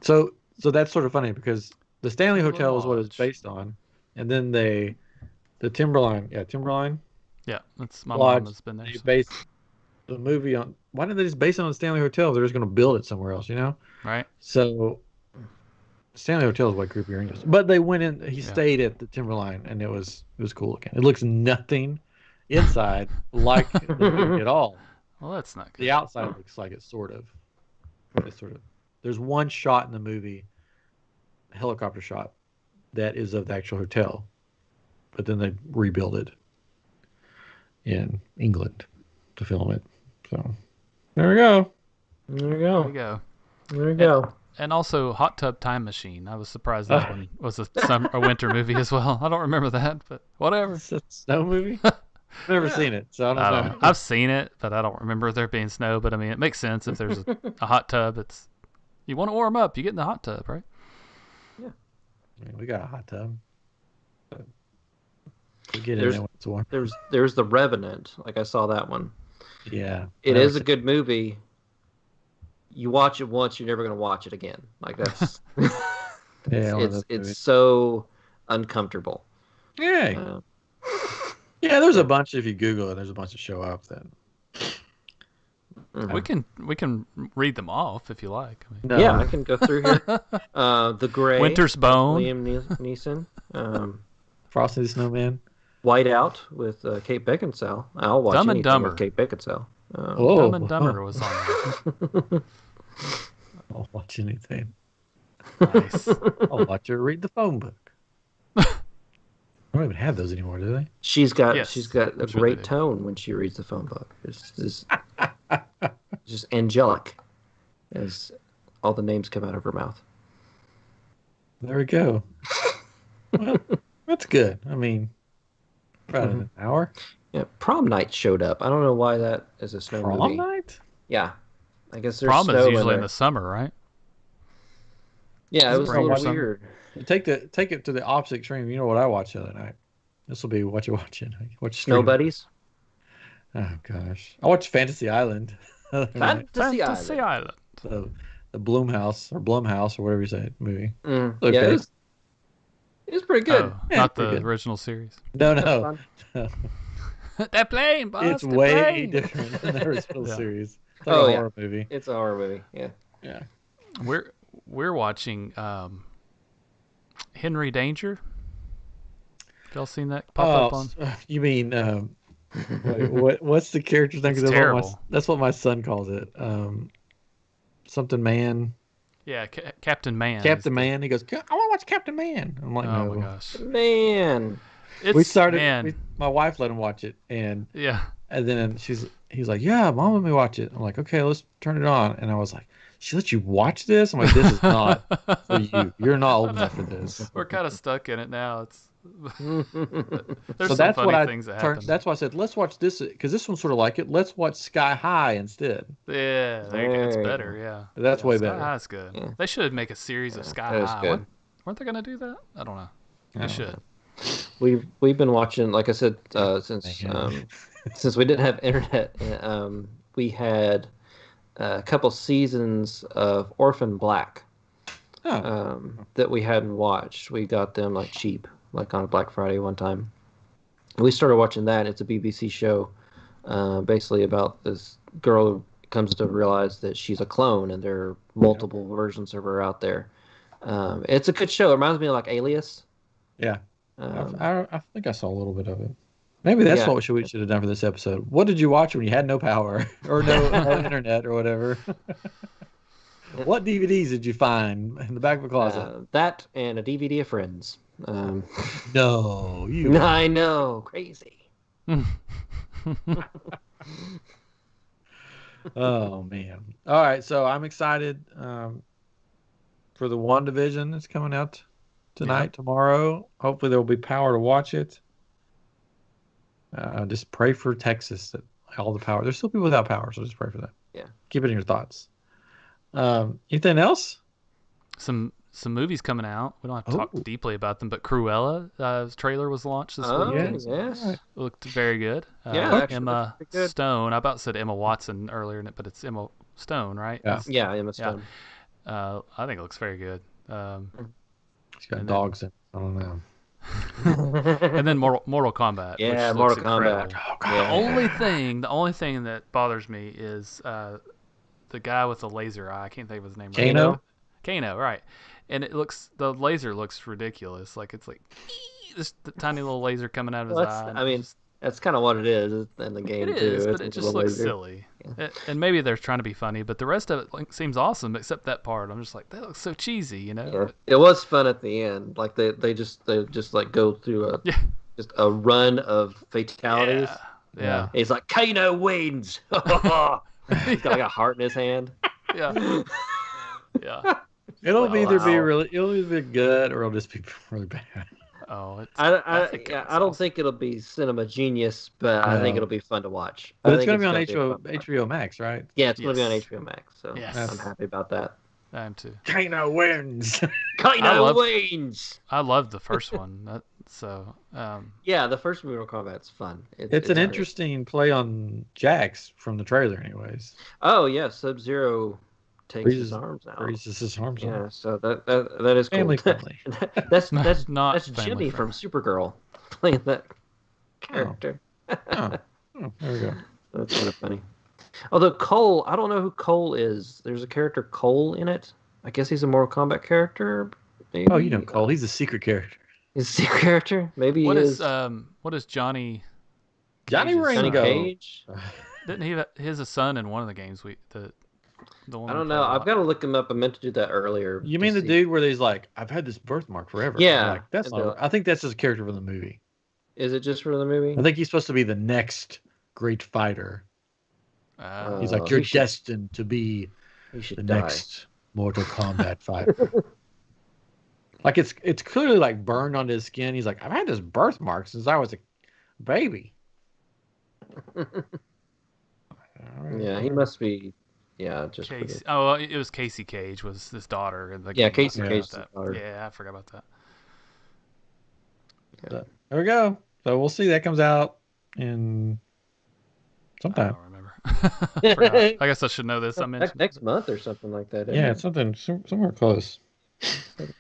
So that's sort of funny because the Stanley Hotel is what it's based on, and then the Timberline, Yeah, that's my Lodge, mom has been there. they So. based the movie on. Why didn't they just base it on the Stanley Hotel? They're just going to build it somewhere else, Right. So Stanley Hotel is way creepier anyways. But they went in. He stayed at the Timberline, and it was cool looking. It looks nothing inside like the movie at all. Well, that's not good. The outside looks like it's sort of. There's one shot in the movie, a helicopter shot, that is of the actual hotel, but then they rebuild it in England to film it. So There we go. There we There we go. go. There we go. And also Hot Tub Time Machine. I was surprised that one was a winter movie as well. I don't remember that, but whatever. It's a snow movie. Never seen it, so I don't know. I've seen it, but I don't remember there being snow. But I mean, it makes sense if there's a hot tub. It's you want to warm up, you get in the hot tub, right? Yeah, we got a hot tub. We get in there when it's warm. There's the Revenant. Like I saw that one. Yeah, it is a good movie. You watch it once, you're never going to watch it again. Like that's it's so uncomfortable. Yeah. Yeah, there's a bunch. If you Google it, there's a bunch that show up. Then we can read them off if you like. I mean, yeah, I can go through here. The Gray, Winter's Bone, Liam Neeson, Frosty the Snowman, Whiteout with Kate Beckinsale. I'll watch Dumb and anything Dumber. with Kate Beckinsale. Dumb and Dumber was on there. I'll watch anything. Nice. I'll watch her read the phone book. I don't even have those anymore, do they? She's got a great tone when she reads the phone book. It's just angelic as all the names come out of her mouth. There we go. Well, that's good. I mean, about an hour. Yeah, Prom Night showed up. I don't know why that is a snow movie. Prom Night? Yeah. I guess there's Prom snow is usually in there. the summer, right? Yeah, it was a little weird. Take it to the opposite extreme. You know what I watched the other night? This will be what you're watching. Snow Buddies? Oh, gosh. I watched Fantasy Island. Fantasy Island. The Blumhouse or whatever you say movie. Okay. Yeah, it was pretty good. Oh, not the original series. No. That plane, boss. It's way different than the original series. It's like a horror movie. It's a horror movie. Yeah. Yeah. We're watching Henry Danger. Have y'all seen that pop up on? You mean what's the character's name? It's terrible. That's what my son calls it. Something Man. Yeah, Captain Man. Captain Man. He goes, I want to watch Captain Man. I'm like, oh no. my gosh, man. My wife let him watch it, and yeah, and then he's like, yeah, Mom, let me watch it. I'm like, okay, let's turn it on. And I was like, she let you watch this? I'm like, this is not for you. You're not old enough for this. We're kind of stuck in it now. There's so some funny things that happen. That's why I said, let's watch this, because this one's sort of like it. Let's watch Sky High instead. Yeah, it's better. Yeah, that's way Sky better. High's good. Yeah. They should make a series of Sky High. Good. Weren't they gonna do that? I don't know. They should. We've been watching, like I said, since we didn't have internet. We had a couple seasons of Orphan Black that we hadn't watched. We got them like cheap, like on a Black Friday one time. We started watching that. It's a BBC show, basically about this girl who comes to realize that she's a clone, and there are multiple versions of her out there. It's a good show. It reminds me of like Alias. Yeah. I think I saw a little bit of it. Maybe that's what we should have done for this episode. What did you watch when you had no power or no internet or whatever? What DVDs did you find in the back of a closet? That and a DVD of Friends. No, I know, crazy. Oh man! All right, so I'm excited for the WandaVision that's coming out tonight, tomorrow. Hopefully there will be power to watch it. Just pray for Texas that all the power. There's still people without power, so just pray for that. Yeah. Keep it in your thoughts. Anything else? Some movies coming out. We don't have to talk deeply about them, but Cruella trailer was launched this week. Yes. It looked very good. Emma Stone. I about said Emma Watson earlier, but it's Emma Stone, right? Yeah, Emma Stone. I think it looks very good. She's got dogs in it. I don't know. And then Mortal Kombat. Yeah, which Mortal looks Kombat. Oh, the only thing that bothers me is the guy with the laser eye. I can't think of his name. Kano, right? And the laser looks ridiculous. Like it's like this tiny little laser coming out of his eye. I mean, that's kind of what it is in the game too. It is, but it just looks silly. Yeah. And maybe they're trying to be funny, but the rest of it seems awesome, except that part. I'm just like, that looks so cheesy, you know. Yeah. It was fun at the end. Like they just like go through a run of fatalities. Yeah. It's like Kano wins. He's got like a heart in his hand. Yeah. Yeah. It'll either be Wow. it'll either be good or it'll just be really bad. Oh, it's. I think yeah, it's I don't awesome. think it'll be cinema genius, but I think No, it'll be fun to watch. but I it's think going to it's be on gonna be a HBO fun watch. HBO Max, right? Yeah, it's gonna be on Yes. HBO Max, so I'm Yes. happy about that. I am too. Kano wins. I Kino love. wins. I loved the first one. So. Yeah, the first Mortal Kombat's fun. It's an It's great. interesting play on Jax from the trailer, anyways. Oh yeah, Sub-Zero takes his Freezes, arms out. freezes his arms Yeah, off. so that is cool. Family friendly. that's Not that's family Jimmy friendly. from Supergirl playing that character. Oh, there we go. That's kind of funny. Although Cole, I don't know who Cole is. There's a character Cole in it. I guess he's a Mortal Kombat character. Maybe. Oh, you know Cole. He's a secret character. He's a secret character. Maybe What he is is. what is Johnny? Johnny Cage's Johnny Ringo. Cage. Didn't he? He has a son in one of the games. The one I we don't played know. a I've lot. got to look him up. I meant to do that earlier. You to mean the see. dude where he's like, I've had this birthmark forever? Yeah, Like, that's and not. I think that's just a character from the movie. Is it just for the movie? I think he's supposed to be the next great fighter. He's like, you're he should- destined to be He should the die. next Mortal Kombat fighter. Like it's clearly like burned onto his skin. He's like, I've had this birthmark since I was a baby. Yeah, he must be. Yeah, just for Casey. the, Oh, well, it was Casey Cage was his daughter in the Yeah, game. I Casey forgot Cage's about that. daughter. Yeah, I forgot about that. So, there we go. So we'll see. That comes out in I sometime. don't remember. Forgot. I guess I should know this. I mentioned next month or something like that. isn't Yeah, it? it's something somewhere close.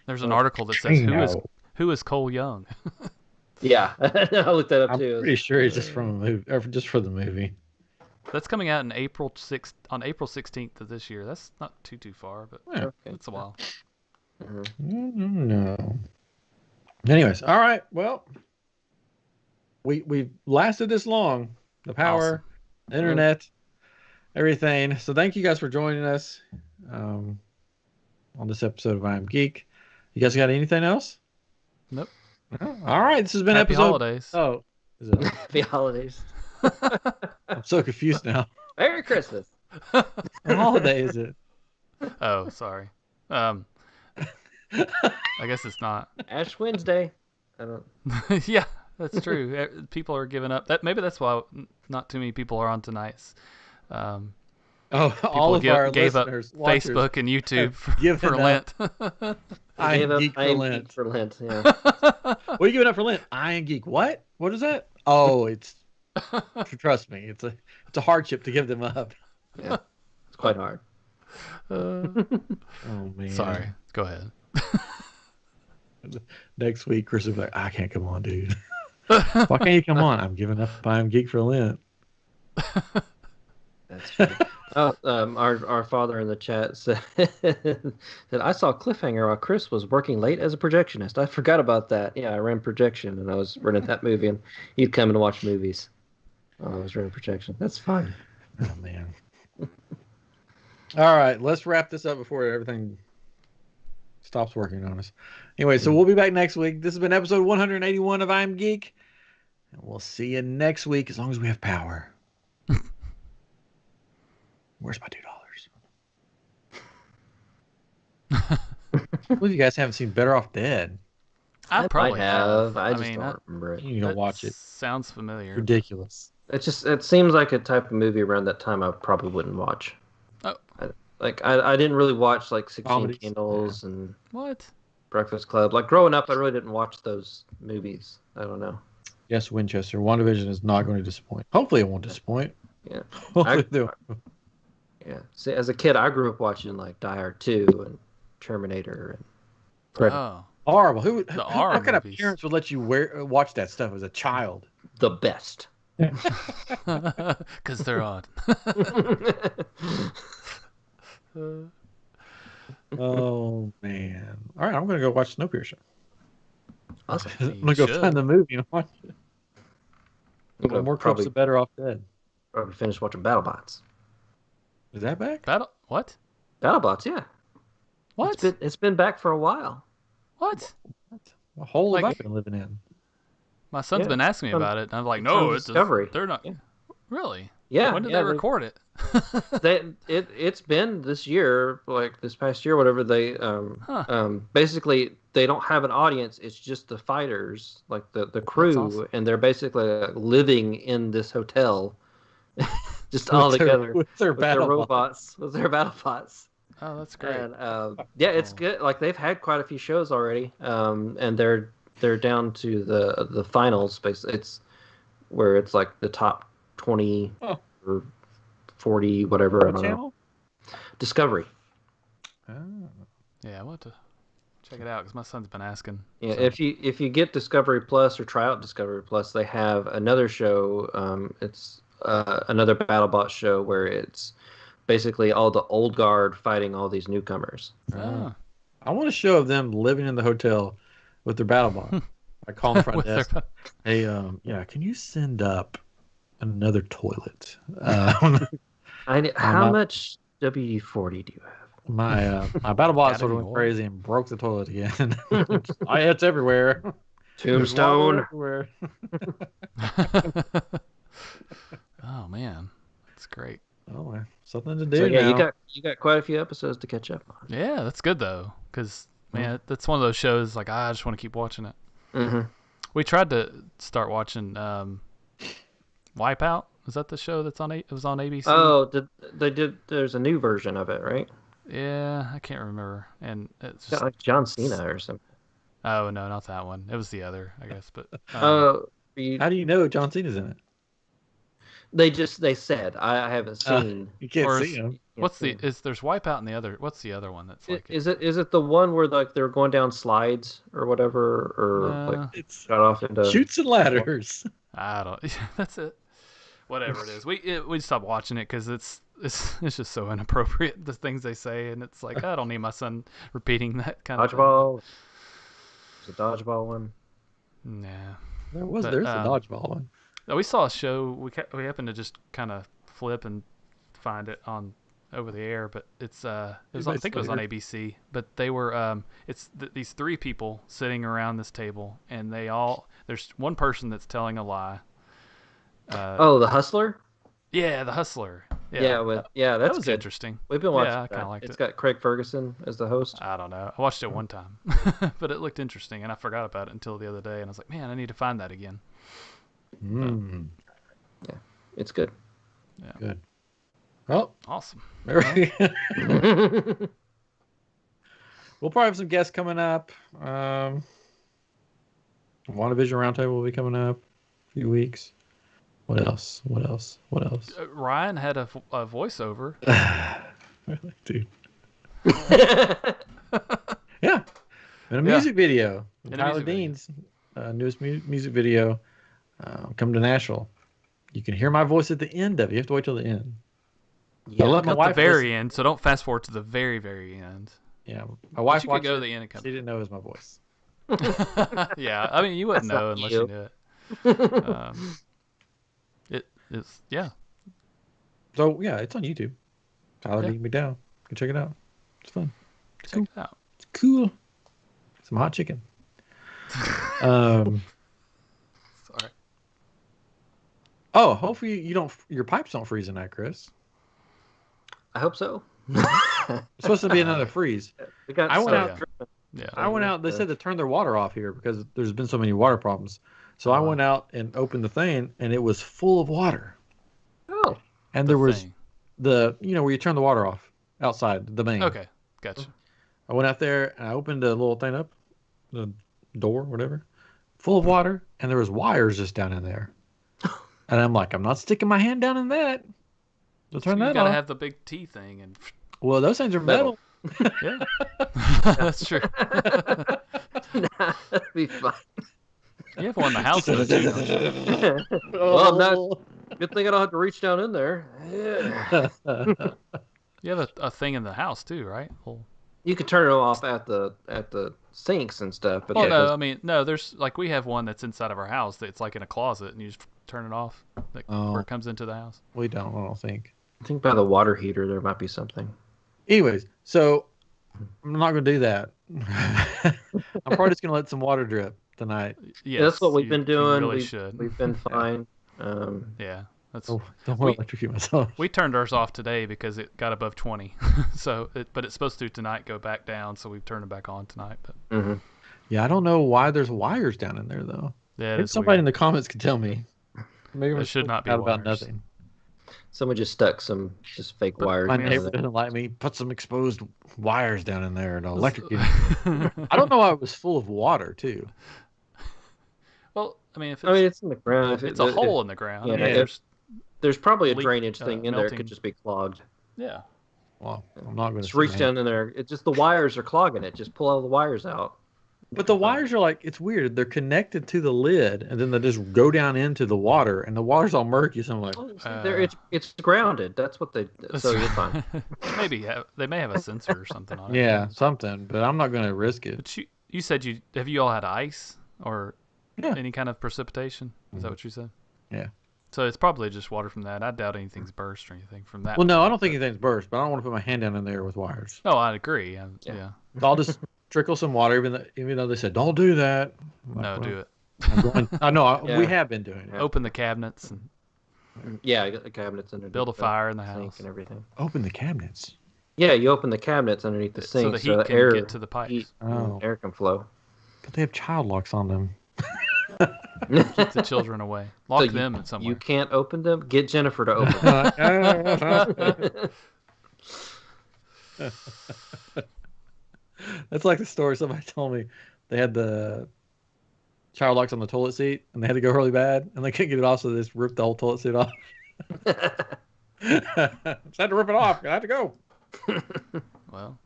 there's an article that says Trino. who is Cole Young. Yeah, I looked that up I'm too. pretty sure it's just from a movie, or just for the movie. That's coming out in April 16th of this year. That's not too far, but Yeah. Okay. it's a while. No. Anyways, all right. Well, we lasted this long. The power, the internet, everything. So thank you guys for joining us on this episode of I Am Geek. You guys got anything else? Nope. All right. This has been Happy episode. holidays. Oh, is it? Happy holidays. I'm so confused now. Merry Christmas. What holiday is it? Oh, sorry. I guess it's not. Ash Wednesday. I don't. Yeah, that's true. People are giving up. Maybe that's why not too many people are on tonight's. Oh, all of our gave up listeners, watchers, Facebook and YouTube given for up. Lent. I Gave am up Geek I for Am Lent. Geek for Lent. Yeah. What are you giving up for Lent? I Am Geek. What? What is that? Oh, it's trust me, it's a hardship to give them up. Yeah. It's quite hard. Oh man. Sorry. Go ahead. Next week, Chris will be like, I can't come on, dude. Why can't you come on? I'm giving up I Am Geek for Lent. That's true. Oh, our father in the chat said that I saw Cliffhanger while Chris was working late as a projectionist. I forgot about that. Yeah, I ran projection and I was running that movie, and he'd come and watch movies. I was running projection. That's fine. Oh man. All right, let's wrap this up before everything stops working on us. Anyway, so we'll be back next week. This has been episode 181 of I'm Geek, and we'll see you next week as long as we have power. Where's my $2? I believe you guys haven't seen Better Off Dead. I probably might have. I just mean, don't remember it. You need to watch it. Sounds familiar. Ridiculous. It seems like a type of movie around that time I probably wouldn't watch. Oh. I didn't really watch like 16 Comedies. Candles and What? Breakfast Club. Like growing up, I really didn't watch those movies. I don't know. Yes, Winchester. WandaVision is not going to disappoint. Hopefully it won't disappoint. Yeah. Hopefully they won't. Yeah. See, as a kid, I grew up watching like Die Hard 2 and Terminator and Predator. Oh. Horrible. The What R kind of movies. parents would let you watch that stuff as a child? The best. Because they're odd. Oh man! All right, I'm gonna go watch Snowpiercer. Awesome. I'm gonna go should. find the movie and watch it. I'm gonna More clips probably, of Better Off Dead. probably finish watching BattleBots. Is that back? What? BattleBots, yeah. What? It's been back for a while. What? A hole Like- I've been living in. My son's Yeah, been asking me on- about it, and I'm like, it's no, on it's Discovery. They're not. Yeah. Really? Yeah, When did yeah, they record it? it's been this year, like this past year, whatever. They basically they don't have an audience. It's just the fighters, like the crew, awesome. and they're basically living in this hotel, just all together with their with their battle robots, with their battle bots. Oh, that's great. And yeah, it's good. Like they've had quite a few shows already, and they're down to the finals. Basically, it's where it's like the top 20 or 40, whatever. I What don't channel? know. Discovery. Oh. Yeah, I want to check it out because my son's been asking. Yeah, so. if you get Discovery Plus or try out Discovery Plus, they have another show. It's another BattleBot show where it's basically all the old guard fighting all these newcomers. Oh. I want a show of them living in the hotel with their battle bot. I call them front With their desk. Hey, yeah, can you send up another toilet? How much WD-40 do you have? My battle bot Got sort of any went oil? crazy and broke the toilet again. It's everywhere. There's water Tombstone. everywhere. Oh man, that's great. Oh, something to do So yeah, now. you got quite a few episodes to catch up on. Yeah, that's good though, because man, that's one of those shows like I just want to keep watching it. Mm-hmm. We tried to start watching Wipeout. Is that the show that's on? It was on ABC. Oh, there's a new version of it, right? Yeah, I can't remember. And it's It's just, got like John Cena or something. oh no, not that one. It was the other, I guess. But Oh, How do you know John Cena's in it? they said I haven't seen. You can't Or see is- him. what's the there's Wipeout and the other? What's the other one that's like? Is it the one where like they're going down slides or whatever, or No. like It's got off into shoots and ladders. I don't. That's it. Whatever it is, we stopped watching it because it's just so inappropriate, the things they say, and it's like I don't need my son repeating that kind of dodgeball? There's a dodgeball one. thing. Nah. There's a dodgeball one. We saw a show. We happened to just kind of flip and find it on over the air, but it was I think it was on ABC. But they were these three people sitting around this table, and there's one person that's telling a lie. The Hustler. Yeah, the Hustler. Yeah, that that's was good. interesting. We've been watching. Yeah, I that. kinda liked It's it. got Craig Ferguson as the host. I don't know. I watched it one time, but it looked interesting, and I forgot about it until the other day, and I was like, man, I need to find that again. Yeah, it's good. Yeah. Good. Well, Awesome. we'll probably have some guests coming up. WandaVision Roundtable will be coming up a few weeks. What else? Ryan had a voiceover. Really, dude. Yeah. And a music video. And a Tyler music video. Dean's newest music video. Come to Nashville. You can hear my voice at the end of it. You have to wait till the end. Yeah, I let my Not the wife very listen. end, so don't fast forward to the very, very end. Yeah, my But wife you could watched go it. to the end and come. She didn't know it was my voice. Yeah, I mean, you wouldn't That's know not unless you. you knew it. It is, yeah. So yeah, it's on YouTube. Tyler Yeah. Dean McDowell. Go check it out. It's fun. Check it out. It's cool. Some hot chicken. Sorry. Oh, hopefully your pipes don't freeze tonight, Chris. I hope so. It's supposed to be another freeze. We got I went some out- dripping. Yeah. I went out. They said to turn their water off here because there's been so many water problems. So I went out and opened the thing, and it was full of water. Oh, And The there was thing. where you turn the water off outside the main. Okay, gotcha. I went out there and I opened a little thing up, the door, whatever, full of water, and there was wires just down in there. And I'm like, I'm not sticking my hand down in that. So turn you that gotta off. have the big T thing, and Well, those things are metal. yeah, that's true. that'd be fun. You have one in the house. though, too, don't you? Well, good thing I don't have to reach down in there. Yeah. You have a thing in the house too, right? Well, You could turn it off at the sinks and stuff, but well, yeah, no, I mean, no. There's like we have one that's inside of our house. That's like in a closet, and you just turn it off, like, where it comes into the house. We don't, I don't think. I think by the water heater there might be something. Anyways, so I'm not going to do that. I'm probably just going to let some water drip tonight. Yes, That's what we've been you doing. really should. We've been fine. Yeah, That's Oh, don't want to electrocute myself. we turned ours off today because it got above 20. But it's supposed to tonight go back down, so we've turned it back on tonight. But Yeah, I don't know why there's wires down in there though. yeah, Maybe somebody in the comments could tell me. Maybe It should not be out about wires. nothing. Someone just stuck some fake wires. My down neighbor there. doesn't like me. Put some exposed wires down in there and I'll electrocute it. I don't know why it was full of water too. Well, I mean, it's in the ground. it's a hole in the ground. Yeah, I mean, there's probably a leak, drainage thing in there. It melting. could just be clogged. Yeah. Well, I'm not going to Just reach down in there. It's just the wires are clogging it. Just pull all the wires out. But the wires are like, it's weird. They're connected to the lid and then they just go down into the water and the water's all murky. So I'm like, It's grounded. That's what they. So you're fine. Maybe they may have a sensor or something on it. yeah, something. But I'm not going to risk it. But you said have you all had ice or Yeah. any kind of precipitation? Is that what you said? Yeah. So it's probably just water from that. I doubt anything's burst or anything from that. Well, no, I don't think anything's burst, but I don't want to put my hand down in there with wires. No, I agree. Yeah. So I'll just trickle some water, even though they said don't do that. I'm like, No, well, do it. I'm going. I know Yeah. we have been doing it. Open the cabinets and Yeah, I got the cabinets underneath. build a the fire in the sink house and everything. Open the cabinets. Yeah, you open the cabinets underneath the so sink the heat can air get to the pipes. heat Oh. air can flow. But they have child locks on them. Keep the children away. Lock them somewhere. You can't open them. Get Jennifer to open them. That's like the story somebody told me. They had the child locks on the toilet seat, and they had to go really bad, and they couldn't get it off, so they just ripped the whole toilet seat off. Just had to rip it off. I had to go. Well,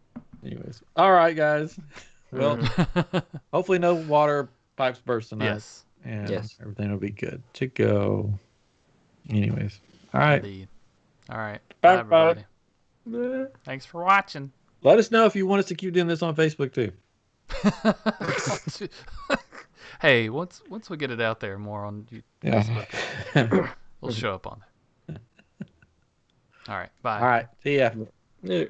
Anyways, all right, guys. Well, hopefully no water pipes burst tonight. yes. And Yes. everything will be good to go. Anyways, all right. Indeed. All right. Bye, Bye, everybody. Thanks for watching. Let us know if you want us to keep doing this on Facebook too. Hey, once we get it out there more on Yeah. Facebook, we'll show up on it. All right. Bye. All right. See ya. Yeah.